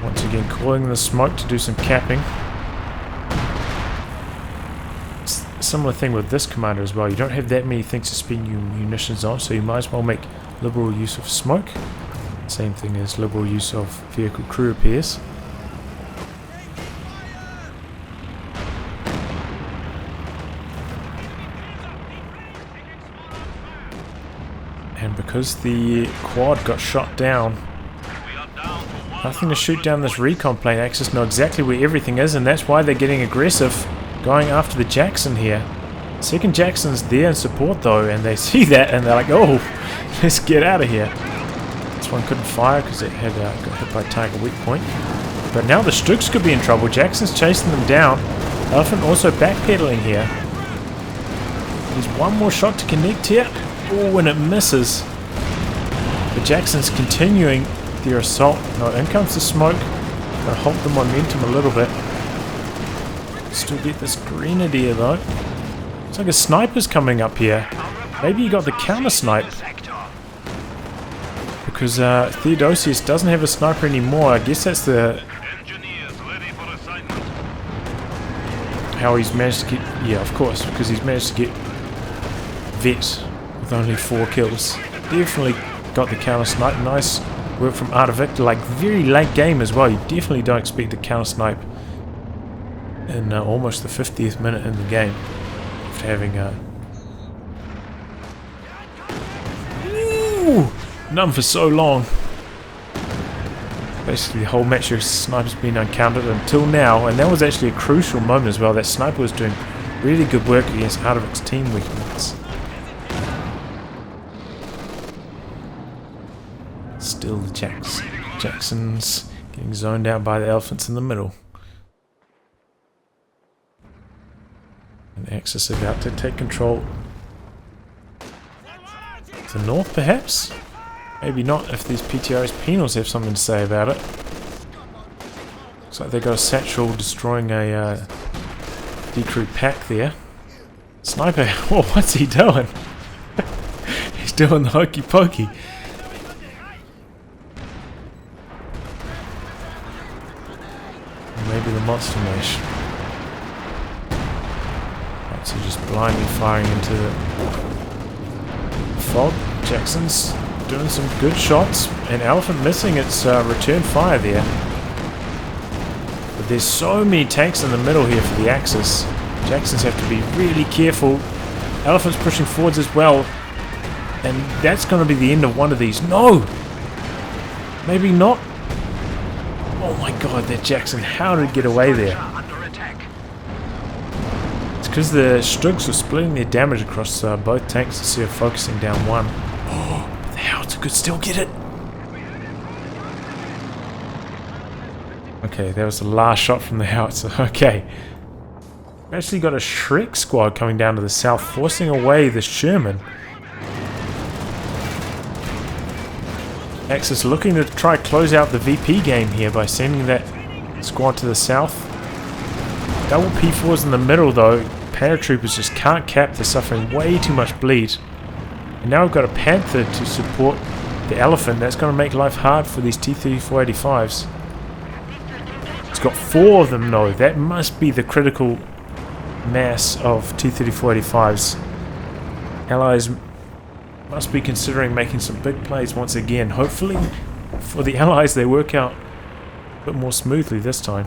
Once again, calling the smoke to do some capping. It's a similar thing with this commander as well. You don't have that many things to spend your munitions on, so you might as well make liberal use of smoke. Same thing as liberal use of vehicle crew repairs. And because the quad got shot down, nothing to shoot down this recon plane. Axis know exactly where everything is, and that's why they're getting aggressive, going after the Jackson here. Second Jackson's there in support though, and they see that and they're like, oh, let's get out of here. This one couldn't fire because it had got hit by target weak point. But now the Stugs could be in trouble. Jackson's chasing them down. Elephant also backpedaling here. There's one more shot to connect here. Oh, and it misses. The Jackson's continuing their assault. No, in comes the smoke. Gonna halt the momentum a little bit. Still get this grenadier though. Looks like a sniper's coming up here. Maybe he got the counter snipe. Because Theodosios doesn't have a sniper anymore. I guess that's the how he's managed to get. Yeah, of course, because he's managed to get Vet with only 4 kills. Definitely got the counter snipe. Nice work from Artavick. Like very late game as well. You definitely don't expect a counter snipe in almost the 50th minute in the game after having none for so long. Basically the whole match your sniper's been uncounted until now, and that was actually a crucial moment as well. That sniper was doing really good work against Artavick's team weakness. Still the Jacksons getting zoned out by the elephants in the middle. And Axis about to take control. To the north perhaps? Maybe not if these PTO's penals have something to say about it. Looks like they got a satchel destroying a decrew pack there. Sniper, oh, what's he doing? He's doing the hokey pokey. Maybe the monster mash. Right, so just blindly firing into the fog. Jackson's doing some good shots, and Elephant missing its return fire there. But there's so many tanks in the middle here for the Axis. Jacksons have to be really careful. Elephant's pushing forwards as well, and that's going to be the end of one of these. No! Maybe not. Oh my god, that Jackson, how did it get away there? It's because the Stugs were splitting their damage across both tanks instead of focusing down one. Oh, the Howitzer could still get it. Okay, that was the last shot from the Howitzer. Okay. We actually got a Shrek squad coming down to the south, forcing away the Sherman. Axis looking to try close out the VP game here by sending that squad to the south. Double P4s in the middle though. Paratroopers just can't cap. They're suffering way too much bleed. And now we've got a Panther to support the Elephant. That's going to make life hard for these T-3485s. It's got 4 of them though. That must be the critical mass of T-3485s. Allies must be considering making some big plays once again. Hopefully, for the Allies, they work out a bit more smoothly this time.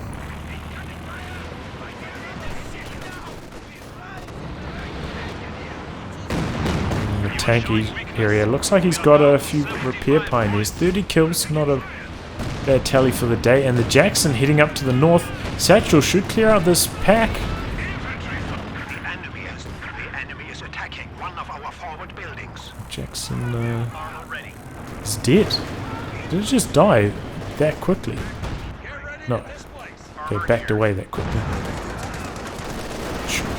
In the tanky area, looks like he's got a few repair pioneers. 30 kills, not a bad tally for the day. And the Jackson heading up to the north. Satchel should clear out this pack.
The enemy is attacking one of our forward buildings.
Jackson is dead. Did it just die that quickly? No. Okay, backed away that quickly.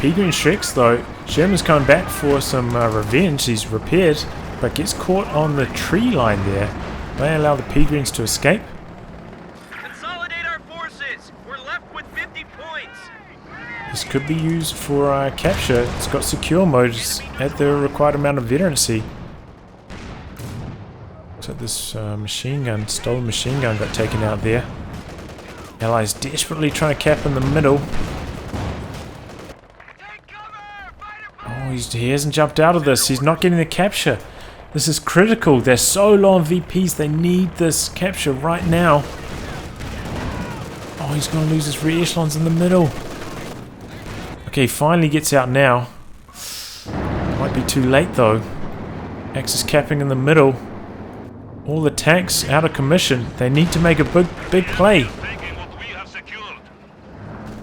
Pegreen Shreks though. Sherman's coming back for some revenge. He's repaired, but gets caught on the tree line there. They allow the Pegreens to escape.
Consolidate our forces. We're left with 50 points.
This could be used for capture. It's got secure modes at the required amount of veterancy. So this stolen machine gun got taken out there. Allies desperately trying to cap in the middle. Oh, he hasn't jumped out of this. He's not getting the capture. This is critical. They're so low on VPs. They need this capture right now. Oh, he's going to lose his rear echelons in the middle. Okay, finally gets out now. Might be too late though. Axis capping in the middle. All the tanks out of commission. They need to make a big play.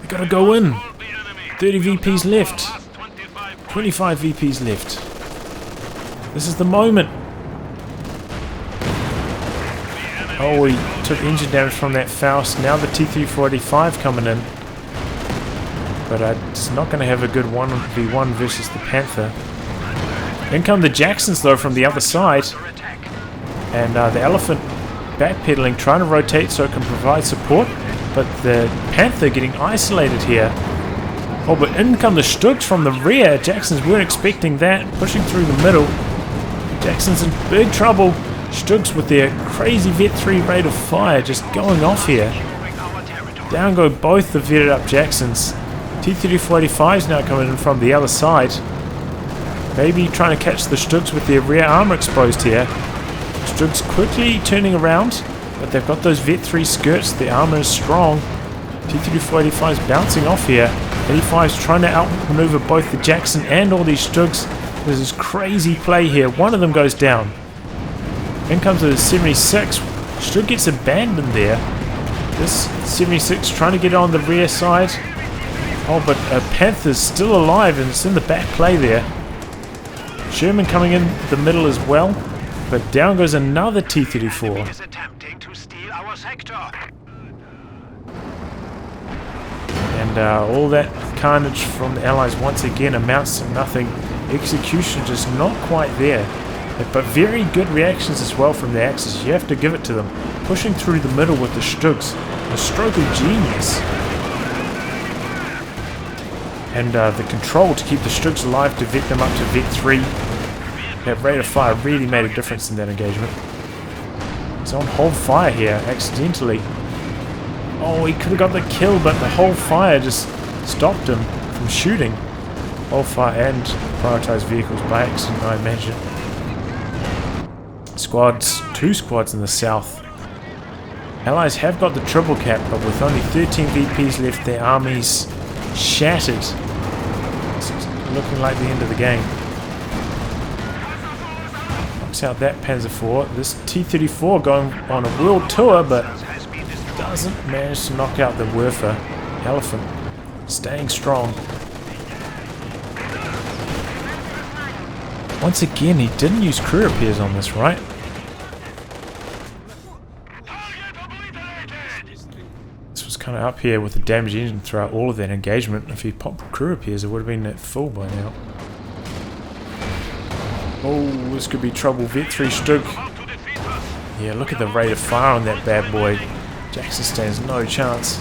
They gotta go in. 30 VPs left. 25 VPs left. This is the moment. Oh, he took engine damage from that Faust. Now the T-3485 coming in. But it's not going to have a good 1v1 versus the Panther. In come the Jacksons though from the other side. And the Elephant backpedaling, trying to rotate so it can provide support. But the Panther getting isolated here. Oh, but in come the Stugs from the rear. Jacksons weren't expecting that. Pushing through the middle. Jacksons in big trouble. Stugs with their crazy Vet 3 rate of fire just going off here. Down go both the vetted up Jacksons. T-3485's now coming in from the other side. Maybe trying to catch the Stugs with their rear armor exposed here. Stugs quickly turning around, but they've got those Vet 3 skirts. The armor is strong. T-3485's bouncing off here. 85's trying to outmaneuver both the Jackson and all these Stugs. There's this crazy play here. One of them goes down. In comes the 76. Stug gets abandoned there. This 76 trying to get on the rear side. Oh, but Panther's still alive and it's in the back play there. Sherman coming in the middle as well. But down goes another T-34.
Is attempting to steal our sector.
And all that carnage from the Allies once again amounts to nothing. Execution just not quite there. But very good reactions as well from the Axis. You have to give it to them. Pushing through the middle with the Stugs. A stroke of genius. And the control to keep the Stugs alive to vet them up to Vet 3. That rate of fire really made a difference in that engagement. He's on hold fire here, accidentally. Oh, he could have got the kill, but the hold fire just stopped him from shooting. Hold fire and prioritized vehicles by accident, I imagine. Two squads in the south. Allies have got the triple cap, but with only 13 VPs left, their armies shattered. It's looking like the end of the game. Knocks out that Panzer IV. This T-34 going on a world tour, but doesn't manage to knock out the Werfer. Elephant staying strong. Once again, he didn't use crew repairs on this, right? This was kind of up here with the damaged engine throughout all of that engagement. If he popped crew repairs, it would have been at full by now. Oh, this could be trouble. Vet 3 Stug. Yeah, look at the rate of fire on that bad boy. Jackson stands no chance.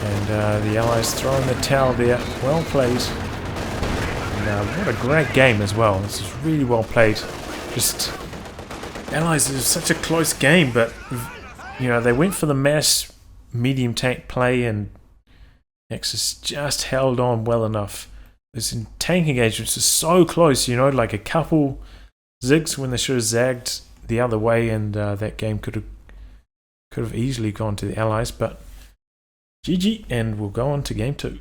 And the Allies throwing the towel there. Well played. What a great game as well. This is really well played. Just Allies is such a close game, but you know, they went for the mass medium tank play and Axis just held on well enough. This tank engagements are so close, you know, like a couple zigs when they should have zagged the other way, and that game could have easily gone to the Allies, but GG, and we'll go on to game 2.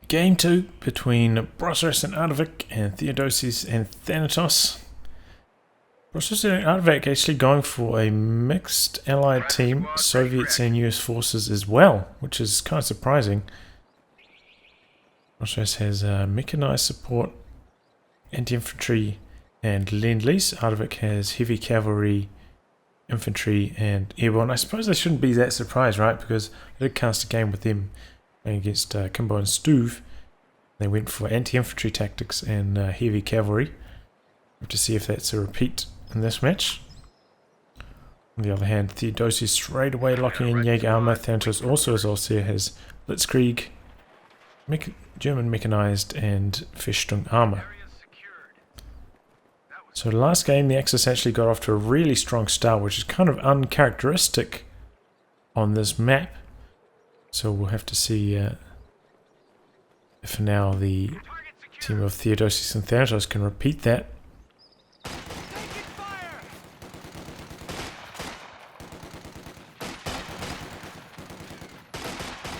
Game 2 between Brosras Artavick and Theodosios and Thanatos. Brosras Artavick actually going for a mixed allied team, Soviets and US forces as well, which is kind of surprising. Brosras has mechanized support, anti-infantry and Lend-Lease. Artavick has heavy cavalry, infantry and airborne. I suppose I shouldn't be that surprised, right? Because I did cast a game with them against Kimbo and Stuve. They went for anti-infantry tactics and heavy cavalry. We'll have to see if that's a repeat in this match. On the other hand, Theodosios straight away locking in Jaeger armor. Thanatos also, as Alcir, has Blitzkrieg, German mechanized and Festung armor. So last game the Axis actually got off to a really strong start, which is kind of uncharacteristic on this map. So we'll have to see if now the team of Theodosios and Thanatos can repeat that.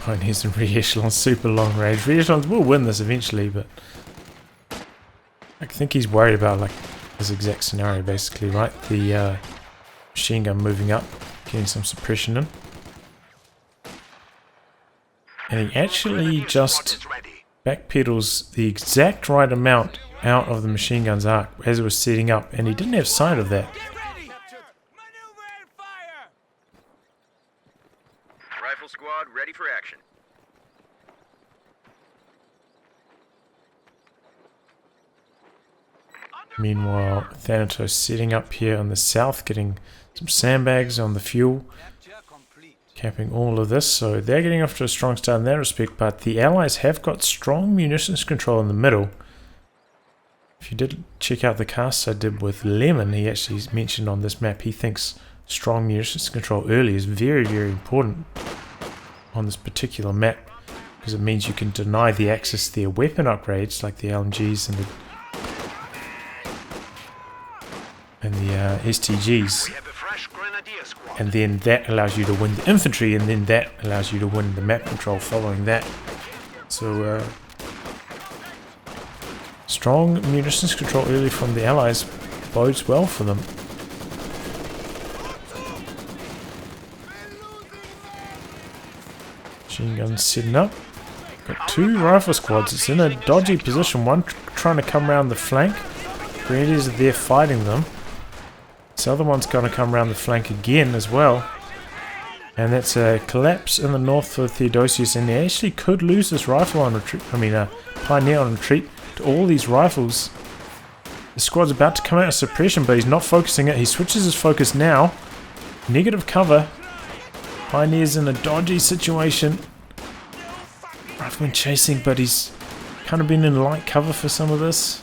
Pioneers and re-echelons, super long range. Re-echelons will win this eventually, but I think he's worried about like this exact scenario basically, right? The machine gun moving up, getting some suppression in. And he actually just backpedals the exact right amount out of the machine gun's arc as it was setting up, and he didn't have sight of that.
Rifle squad ready for action.
Meanwhile, Thanatos setting up here on the south, getting some sandbags on the fuel, capping all of this. So they're getting off to a strong start in that respect, but the Allies have got strong munitions control in the middle. If you did check out the casts I did with Lemon, he actually mentioned on this map he thinks strong munitions control early is very, very important on this particular map, because it means you can deny the Axis their weapon upgrades like the LMGs and the STGs, and then that allows you to win the infantry, and then that allows you to win the map control following that. So strong munitions control early from the Allies bodes well for them. Machine guns setting up. Got two rifle squads. It's in a dodgy position. One trying to come around the flank. Grenadiers are there fighting them. This other one's going to come around the flank again as well. And that's a collapse in the north for Theodosios, and they actually could lose this rifle on retreat. Pioneer on retreat to all these rifles. The squad's about to come out of suppression, but he's not focusing it. He switches his focus now. Negative cover. Pioneer's in a dodgy situation. Rifleman chasing, but he's kind of been in light cover for some of this.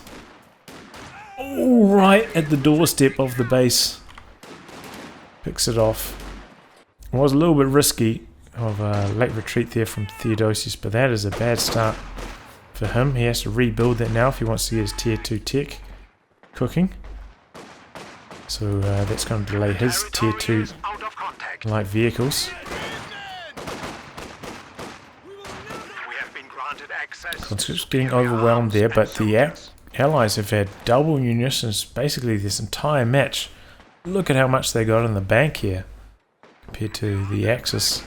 Oh, right at the doorstep of the base. Picks it off. It was a little bit risky of a late retreat there from Theodosios, but that is a bad start for him. He has to rebuild that now if he wants to get his tier 2 tech cooking. So that's going to delay his tier 2 light vehicles. Conscripts getting overwhelmed there, but the Allies have had double munitions basically this entire match. Look at how much they got in the bank here compared to the Axis.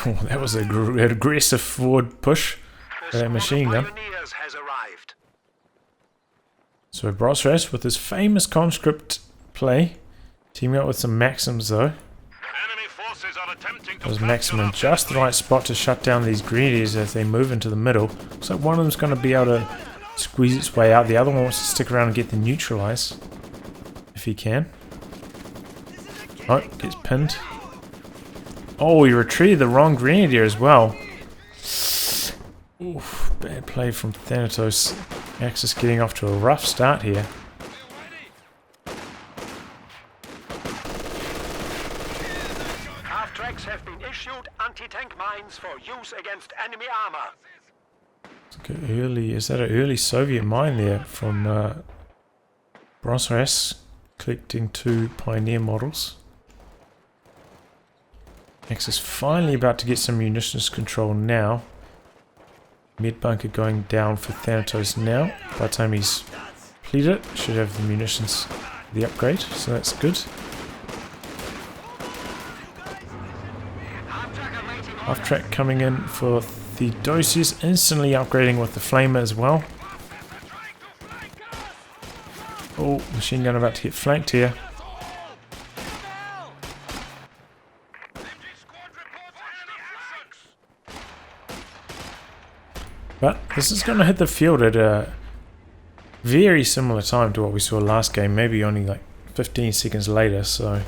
Oh, that was an aggressive forward push for that machine gun. So Brosras with his famous conscript play, teaming up with some Maxims though. Was Maxim in just the right spot to shut down these grenadiers as they move into the middle. Looks like one of them's going to be able to squeeze its way out. The other one wants to stick around and get them neutralized if he can. Oh, gets pinned. Oh, he retreated the wrong grenadier as well. Oof, bad play from Thanatos. Axis getting off to a rough start here.
half-tracks have been issued anti-tank mines for use against enemy armor.
Is that an early Soviet mine there from Brosras, collecting 2 Pioneer models. Axis finally about to get some munitions control now. Mid bunker going down for Thanatos now. By the time he's completed it, should have the munitions, the upgrade, so that's good. Half track coming in for Theodosios, instantly upgrading with the flamer as well. Oh, machine gun about to get flanked here. But this is going to hit the field at a very similar time to what we saw last game, maybe only like 15 seconds later, so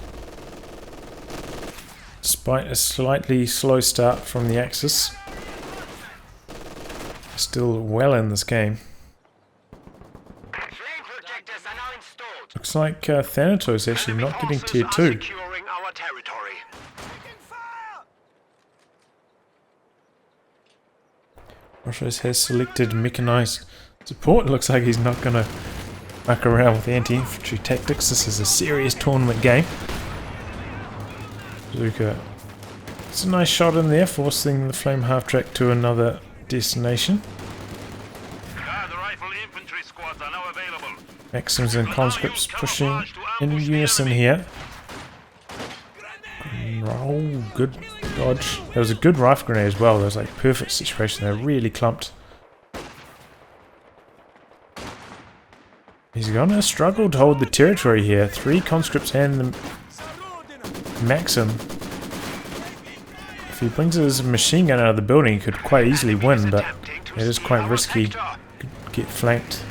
despite a slightly slow start from the Axis, still well in this game. Looks like Thanatos actually not getting tier 2. Brosras has selected mechanized support. Looks like he's not going to muck around with anti-infantry tactics. This is a serious tournament game. Zuka. It's a nice shot in there, forcing the flame half-track to another destination. Maxims and conscripts pushing in unison here. Oh, good dodge. There was a good rifle grenade as well. There was like perfect situation there, really clumped. He's gonna struggle to hold the territory here. 3 conscripts and the Maxim. If he brings his machine gun out of the building, he could quite easily win, but it is quite risky. Could get flanked.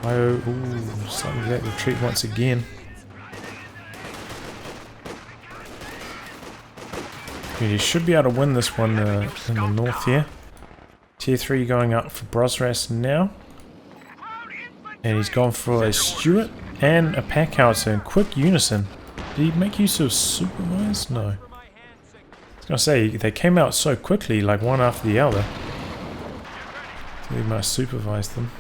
Oh, ooh, something like that retreat once again. He should be able to win this one in the north here. Tier 3 going up for Brosras now. And he's gone for a Stuart and a pack howitzer in quick unison. Did he make use of supervise? No. I was going to say, they came out so quickly, like one after the other. So he must supervise them.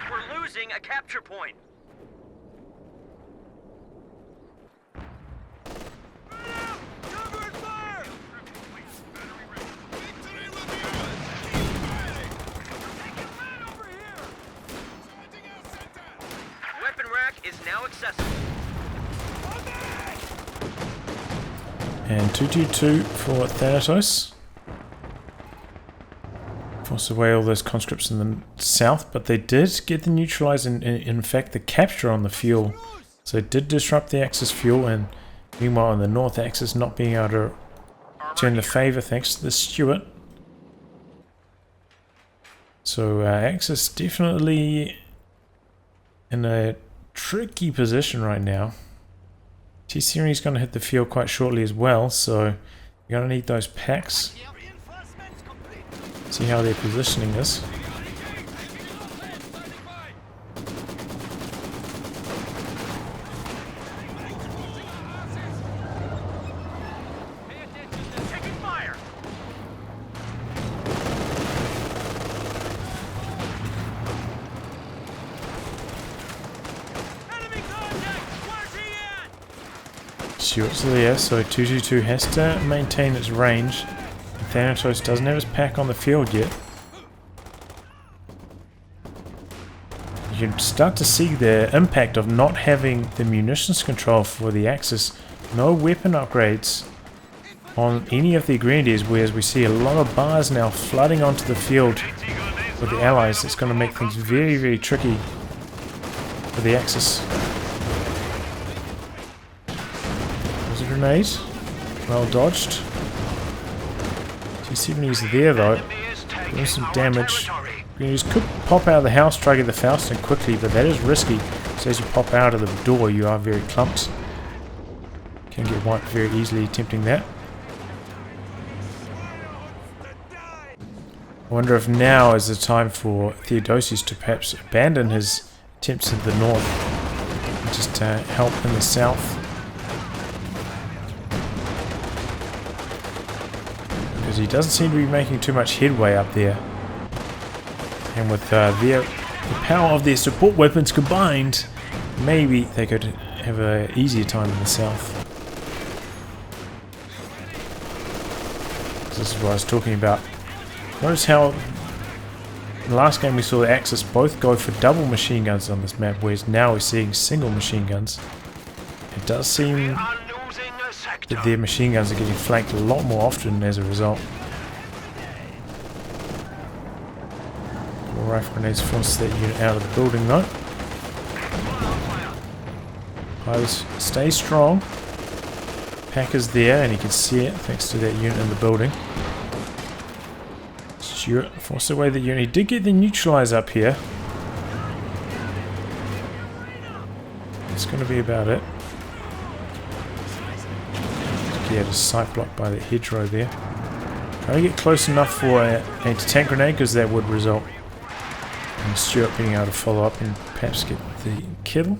We're losing a capture point.
And 222 for Thanatos. Force away all those conscripts in the south, but they did get the neutralize and in fact the capture on the fuel. So it did disrupt the Axis fuel, and meanwhile on the north Axis not being able to turn the favour thanks to the Stuart. So Axis definitely in a tricky position right now. T-Series is going to hit the field quite shortly as well, so you're going to need those packs. See how their positioning is. Stuart's there, so 222 has to maintain its range. Thanatos doesn't have his pack on the field yet. You can start to see the impact of not having the munitions control for the Axis. No weapon upgrades on any of the grenadiers, whereas we see a lot of bars now flooding onto the field with the Allies. It's going to make things very, very tricky for the Axis. Grenade. Well dodged. T-70's there though. Doing some damage. Grenadiers could pop out of the house, try to get the Faustin quickly, but that is risky. So as you pop out of the door, you are very clumped. Can get wiped very easily attempting that. I wonder if now is the time for Theodosios to perhaps abandon his attempts at the north. just to help in the south. Because he doesn't seem to be making too much headway up there. And with the power of their support weapons combined, maybe they could have an easier time in the south. This is what I was talking about. Notice how in the last game we saw the Axis both go for double machine guns on this map, whereas now we're seeing single machine guns. It does seem that their machine guns are getting flanked a lot more often as a result. Rifle grenades force that unit out of the building though. Pilots stay strong. Pack is there and you can see it thanks to that unit in the building. Stuart forced away the unit. He did get the neutralize up here. That's going to be about it. He had a sight blocked by the hedgerow there. Trying to get close enough for an anti-tank grenade because that would result in Stuart being able to follow up and perhaps get the kill.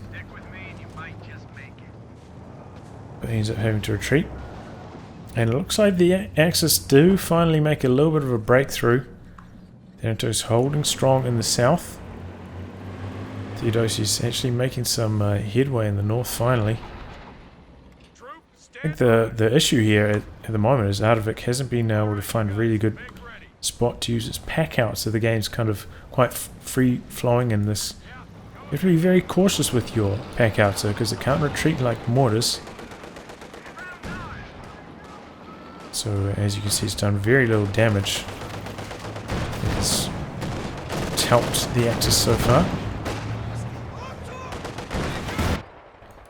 But he ends up having to retreat. And it looks like the Axis do finally make a little bit of a breakthrough. Thanatos holding strong in the south. Theodosios actually making some headway in the north finally. I think the issue here at the moment is Artavick hasn't been able to find a really good spot to use its pack out, so the game's kind of quite free flowing in this. You have to be very cautious with your pack outs though, because it can't retreat like mortars. So as you can see, it's done very little damage. It's helped the Axis so far.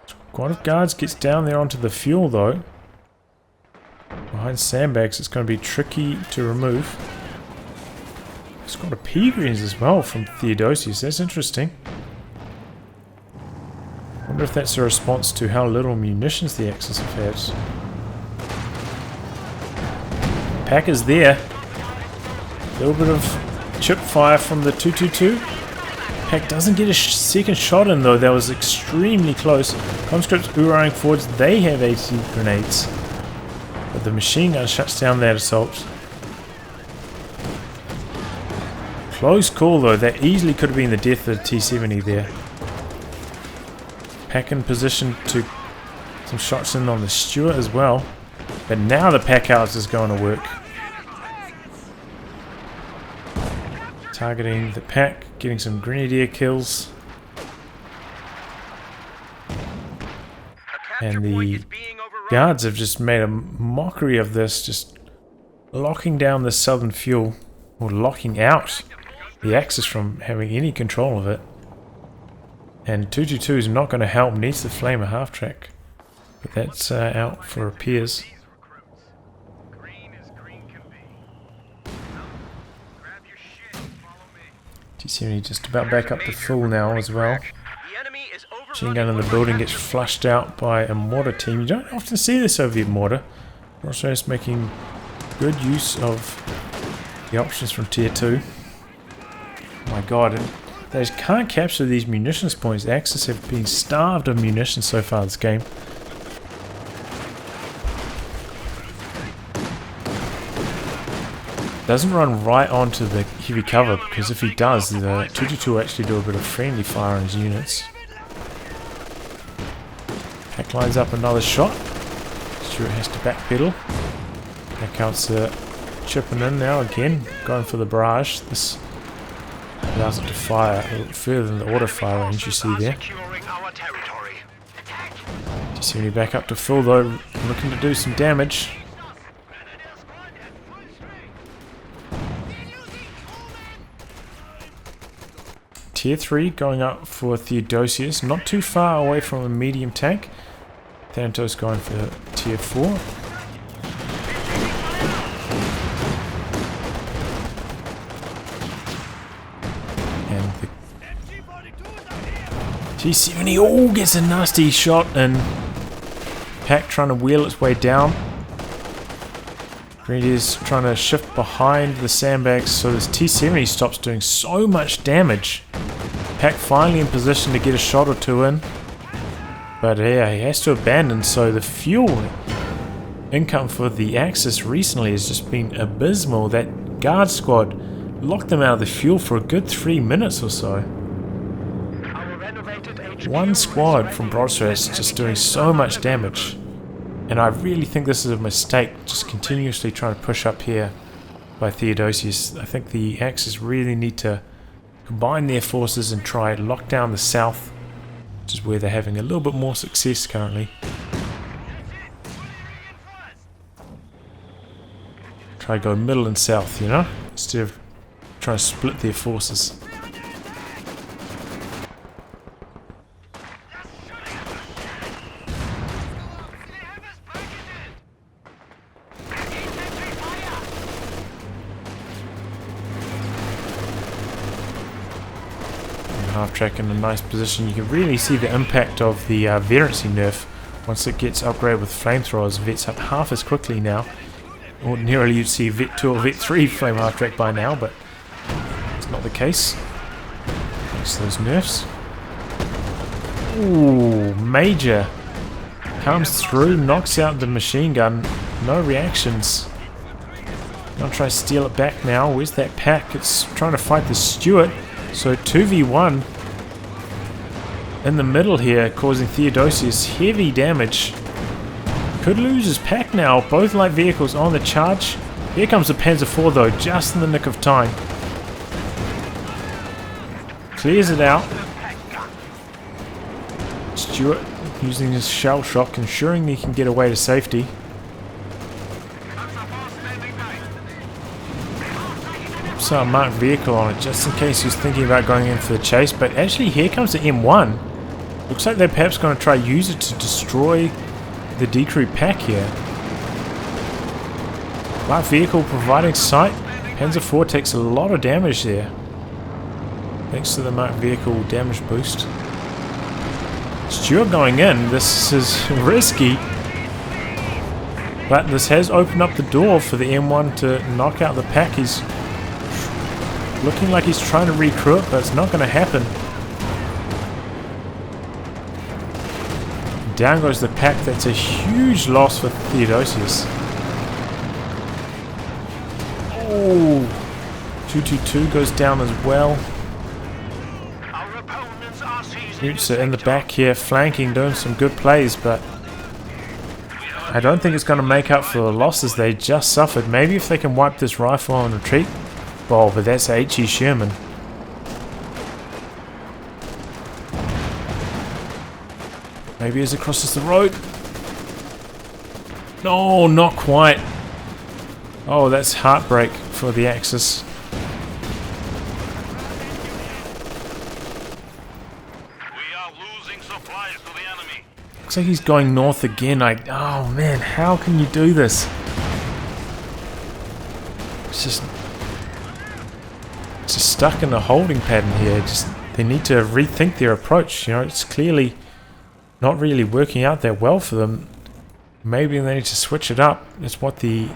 Squad of guards gets down there onto the fuel though. Behind sandbags it's going to be tricky to remove. It's got a P-greens as well from Theodosios. That's interesting. I wonder if that's a response to how little munitions the Axis have had. Pack is there. A little bit of chip fire from the 222. Pack doesn't get a second shot in though. That was extremely close. Conscripts oohing forwards. They have AT grenades. But the machine gun shuts down that assault. Close call though. That easily could have been the death of the T-70 there. Pack in position to some shots in on the Stuart as well. But now the pack out is going to work. Targeting the pack, getting some grenadier kills. And the guards have just made a mockery of this, just locking down the southern fuel, or locking out the Axis from having any control of it. And 222 is not going to help, needs the flamer half-track. But that's out for repairs. T-70 just about back up to full now as well. Machine gun in the building gets flushed out by a mortar team. You don't often see the Soviet mortar. Brosras making good use of the options from Tier 2. Oh my god, and they just can't capture these munitions points. The Axis have been starved of munitions so far this game. Doesn't run right onto the heavy cover, because if he does, the 222 will actually do a bit of friendly fire on his units. Pack lines up another shot. Stuart has to backpedal. Pack out's chipping in now again, going for the barrage. This allows it to fire a little further than the auto fire range you see there. T-70 back up to full though, looking to do some damage. Tier 3 going up for Theodosios, not too far away from a medium tank. Thanatos going for Tier 4. And the T-70 gets a nasty shot, and Pack trying to wheel its way down. Grenadiers trying to shift behind the sandbags so this T-70 stops doing so much damage. Pack finally in position to get a shot or two in. But yeah, he has to abandon, so the fuel income for the Axis recently has just been abysmal. That guard squad locked them out of the fuel for a good 3 minutes or so. One squad from Brosras just doing so much damage. And I really think this is a mistake, just continuously trying to push up here by Theodosios. I think the Axis really need to combine their forces and try lock down the south, which is where they're having a little bit more success currently. Try to go middle and south, you know, instead of trying to split their forces. Half track in a nice position. You can really see the impact of the veterancy nerf once it gets upgraded with flamethrowers. Vets up half as quickly now. Ordinarily you'd see Vet 2 or Vet 3 flame half track by now, but it's not the case. Thanks to those nerfs. Ooh, major. Comes through, knocks out the machine gun. No reactions. I'll try to steal it back now. Where's that pack? It's trying to fight the Stewart. So 2v1 in the middle here, causing Theodosios heavy damage. Could lose his pack now. Both light vehicles on the charge. Here comes the Panzer IV though, just in the nick of time. Clears it out. Stewart using his shell shock, ensuring he can get away to safety. So a marked vehicle on it, just in case he's thinking about going in for the chase. But actually, here comes the M1. Looks like they're perhaps going to try to use it to destroy the decrew pack here. Light vehicle providing sight. Panzer IV takes a lot of damage there, thanks to the marked vehicle damage boost. Stewart going in. This is risky, but this has opened up the door for the M1 to knock out the pack. He's looking like he's trying to recruit, but it's not going to happen. Down goes the pack. That's a huge loss for Theodosios. Oh, 222 goes down as well. Utes are in the back here, flanking, doing some good plays, but I don't think it's going to make up for the losses they just suffered. Maybe if they can wipe this rifle on retreat. Oh, but that's H.E. Sherman. Maybe as it crosses the road. No, not quite. Oh, that's heartbreak for the Axis.
We are losing supplies to the enemy.
Looks like he's going north again. Oh man, how can you do this? It's just stuck in a holding pattern here. Just they need to rethink their approach. You know, it's clearly not really working out that well for them. Maybe they need to switch it up. It's what the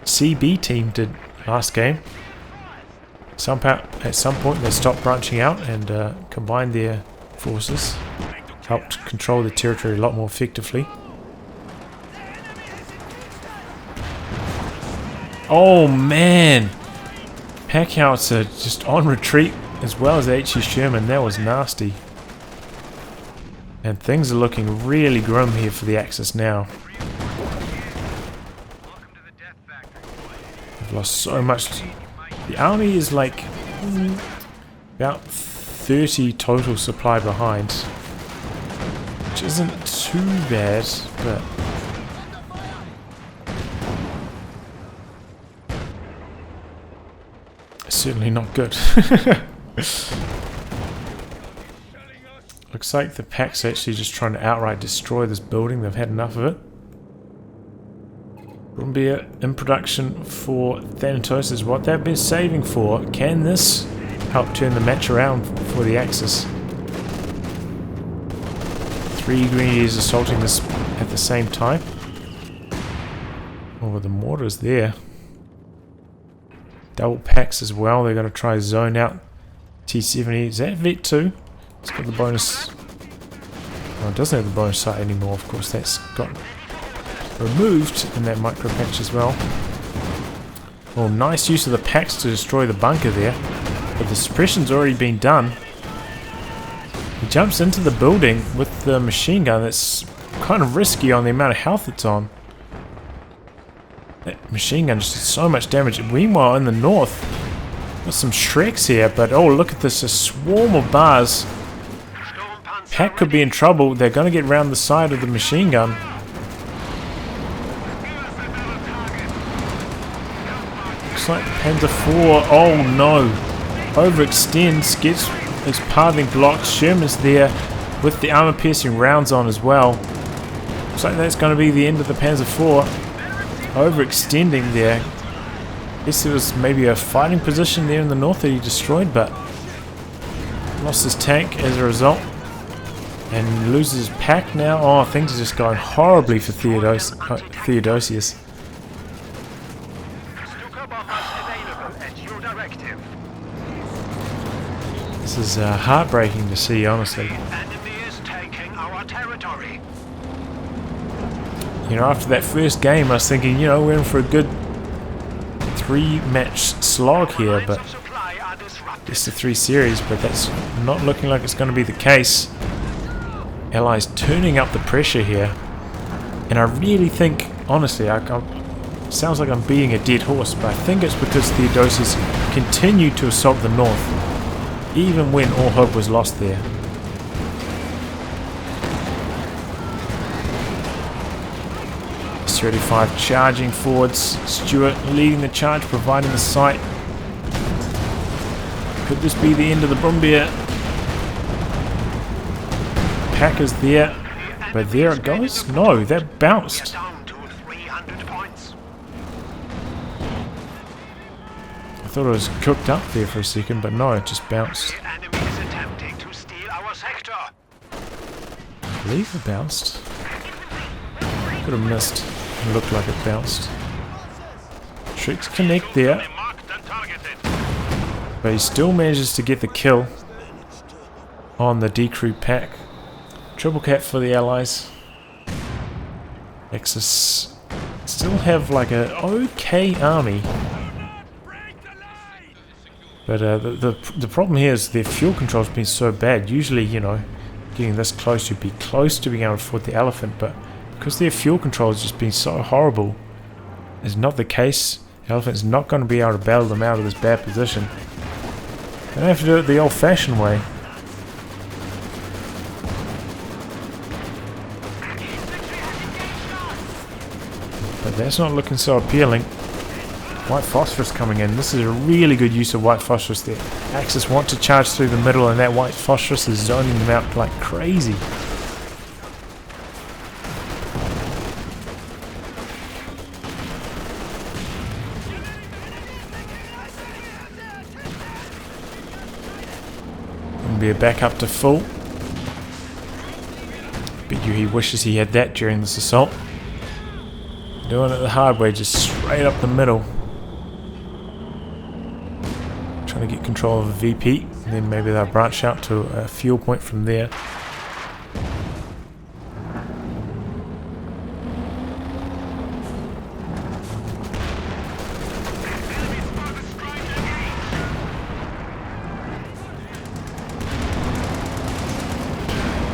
CB team did last game. Somehow, at some point, they stopped branching out and combined their forces. Helped control the territory a lot more effectively. Oh man! Pack howitzer just on retreat as well as H.E. Sherman. That was nasty. And things are looking really grim here for the Axis now. They've lost so much. The army is like about 30 total supply behind, which isn't too bad, but certainly not good. Looks like the pack's actually just trying to outright destroy this building. They've had enough of it. Rumbia in production for Thanatos is what they've been saving for. Can this help turn the match around for the Axis? 3 Grenadiers assaulting this at the same time. Oh, the mortar's there. Double packs as well. They're going to try zone out T70. Is that Vet 2? It's got the bonus Well, it doesn't have the bonus sight anymore, of course. That's got removed in that micro patch as well. Oh, nice use of the packs to destroy the bunker there. But the suppression's already been done. He jumps into the building with the machine gun. That's kind of risky on the amount of health it's on. That machine gun just did so much damage. Meanwhile, in the north, there's some Shreks here, but oh, look at this, a swarm of bars. Pack could be in trouble. They're going to get round the side of the machine gun. Looks like Panzer IV, oh no, overextends, gets his pathing blocked. Sherman's there with the armor-piercing rounds on as well. Looks like that's going to be the end of the Panzer IV. Overextending there. Guess there was maybe a fighting position there in the north that he destroyed, but lost his tank as a result. And loses his pack now. Oh, things are just going horribly for Theodosius. This is heartbreaking to see, honestly. You know, after that first game, I was thinking, you know, we're in for a good 3-match slog here, but just the 3 series, but that's not looking like it's going to be the case. Allies turning up the pressure here, and I really think, honestly, sounds like I'm beating a dead horse, but I think it's because Theodosius continued to assault the north, even when all hope was lost there. S-35 charging forwards, Stewart leading the charge, providing the sight. Could this be the end of the Brumbier? Pack is there, but there it goes. No, that bounced. I thought it was cooked up there for a second, but no, it just bounced. I believe it bounced. Could have missed. It looked like it bounced. Shreks connect there, but he still manages to get the kill on the decrew pack. Triple cap for the Allies. Axis still have like a okay army, but the problem here is their fuel control's been so bad. Usually, you know, getting this close, you'd be close to being able to afford the Elephant, but because their fuel control has just been so horrible, it's not the case. The Elephant's not going to be able to bail them out of this bad position. They don't have to do it the old-fashioned way. But that's not looking so appealing. White phosphorus coming in. This is a really good use of white phosphorus there. Axis want to charge through the middle, and that white phosphorus is zoning them out like crazy. Be back up to full. Bet you he wishes he had that during this assault. Doing it the hard way, just straight up the middle. Trying to get control of a VP, and then maybe they'll branch out to a fuel point from there.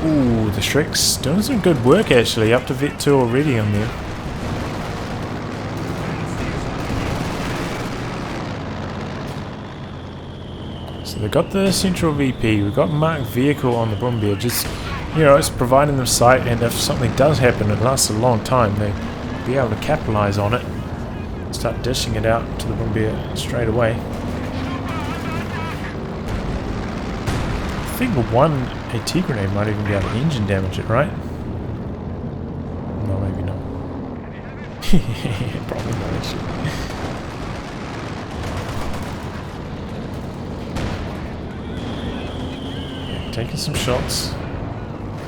Ooh, the Shreks doing some good work actually, up to Vet 2 already on there. So they got the central VP, we've got marked vehicle on the Brumbier, just, you know, it's providing them sight, and if something does happen, it lasts a long time, they'll be able to capitalize on it, start dishing it out to the Brumbier straight away. I think one AT grenade might even be able to engine damage it, right? No, maybe not. Probably not actually. Yeah, taking some shots.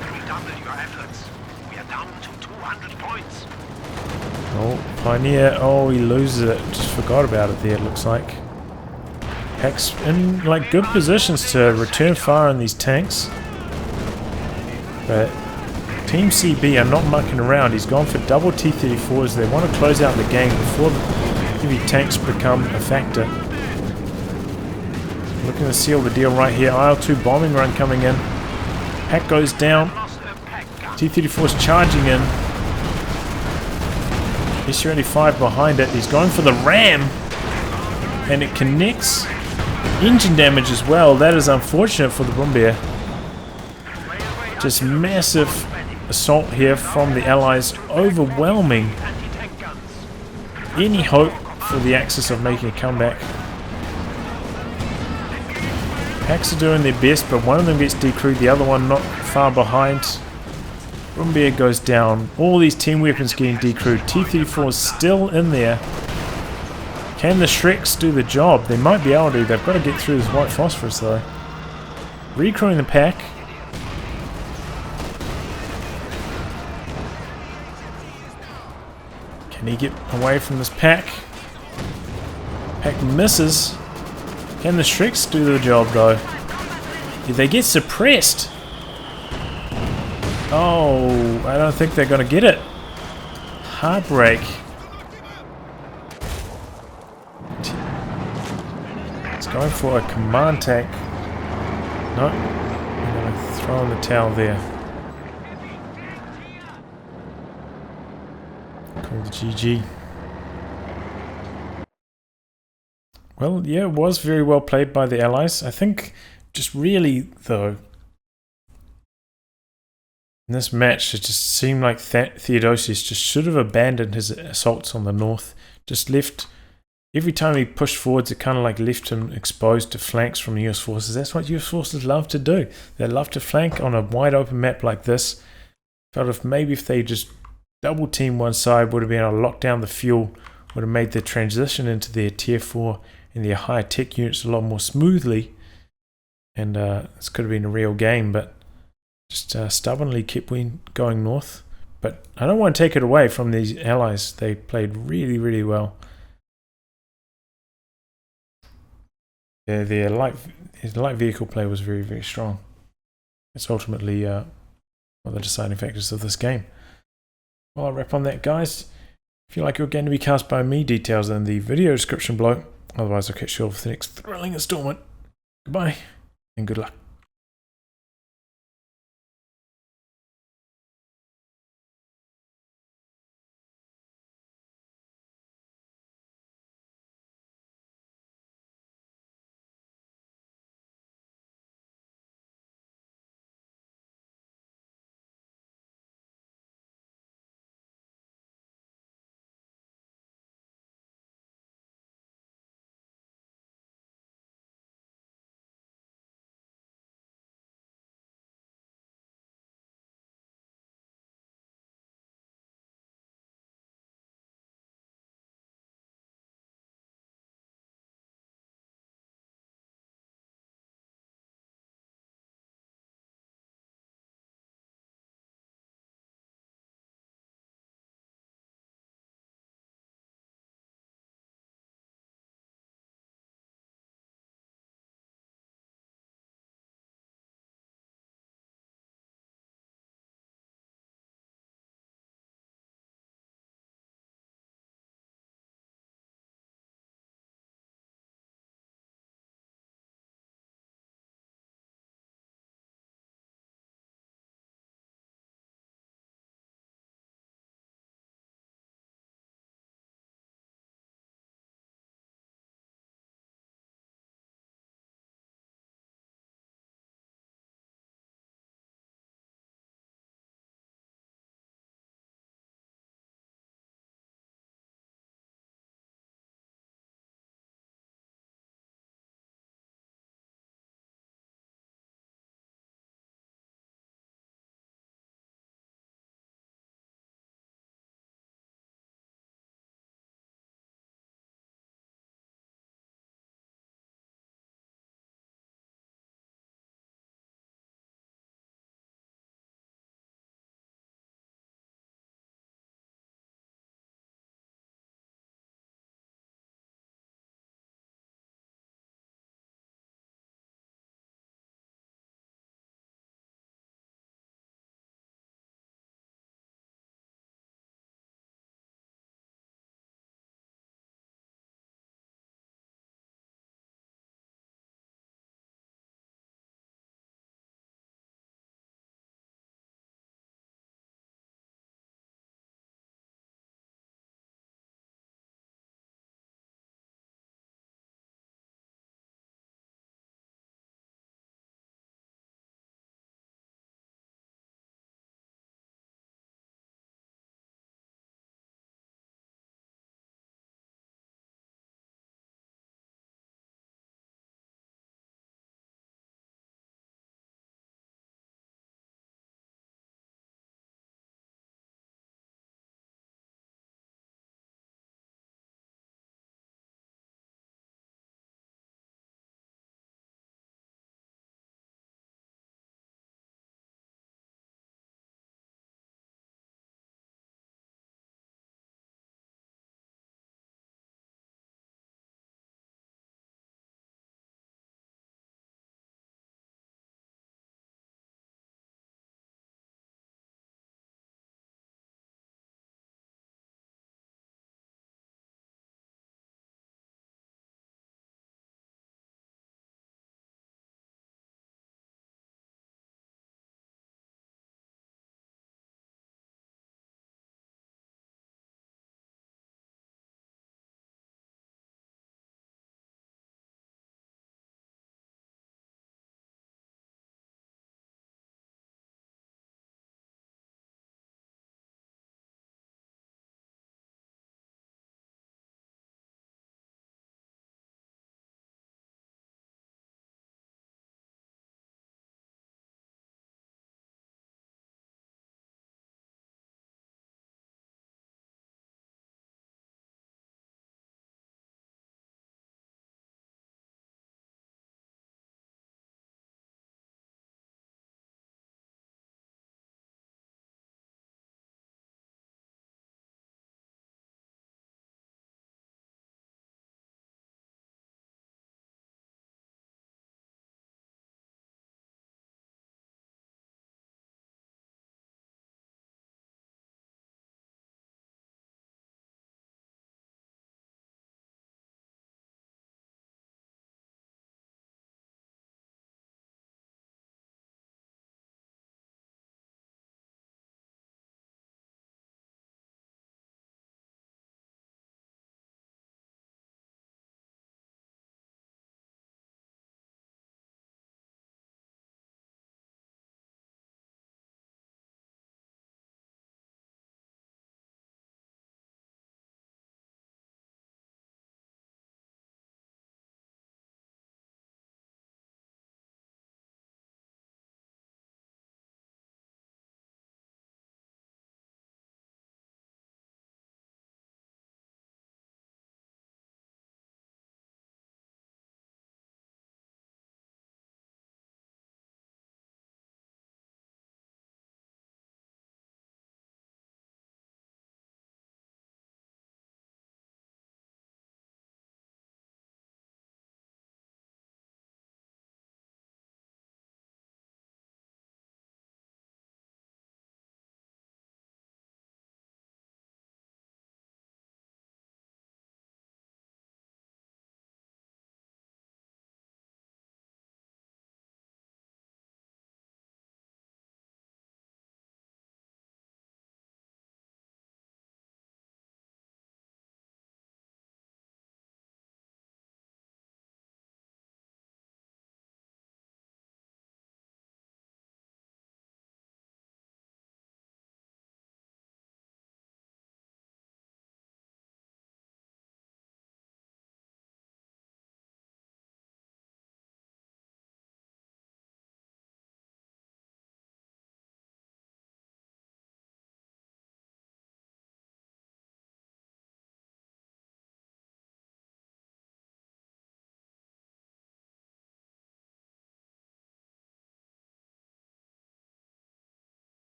Redouble your efforts. We are down to 200 points.
Oh, Pioneer. Oh, he loses it. Just forgot about it there, it looks like. Pack's in like good positions to return fire on these tanks, but Team CB are not mucking around. He's gone for double T-34s. They want to close out the game before the heavy tanks become a factor. Looking to seal the deal right here. IL-2 bombing run coming in. Pack goes down. T-34's charging in. SU-85 behind it. He's going for the ram. And it connects. Engine damage as well. That is unfortunate for the Bomber. Just massive assault here from the Allies. Overwhelming any hope for the Axis of making a comeback. Packs are doing their best, but one of them gets decrewed, the other one not far behind. Bomber goes down. All these team weapons getting decrewed. T-34 is still in there. Can the Shreks do the job? They might be able to. They've got to get through this white phosphorus though. Recrewing the pack. Can he get away from this pack? Pack misses. Can the Shreks do the job though? If they get suppressed. Oh, I don't think they're going to get it. Heartbreak. It's going for a command tank. No, I'm going to throw in the towel there. Call the GG. Well, yeah, it was very well played by the Allies. I think just really, though, in this match, it just seemed like Theodosios just should have abandoned his assaults on the north. Just left, every time he pushed forwards, it kind of like left him exposed to flanks from US forces. That's what US forces love to do. They love to flank on a wide open map like this. Felt if maybe if they just double team one side, would have been able to lock down the fuel, would have made the transition into their tier 4 and their higher tech units a lot more smoothly. And this could have been a real game, but just stubbornly kept going north. But I don't want to take it away from these Allies. They played really, really well. Their light vehicle play was very, very strong. It's ultimately one of the deciding factors of this game. Well, I'll wrap on that, guys. If you like your game to be cast by me, details in the video description below. Otherwise, I'll catch you all for the next thrilling installment. Goodbye, and good luck.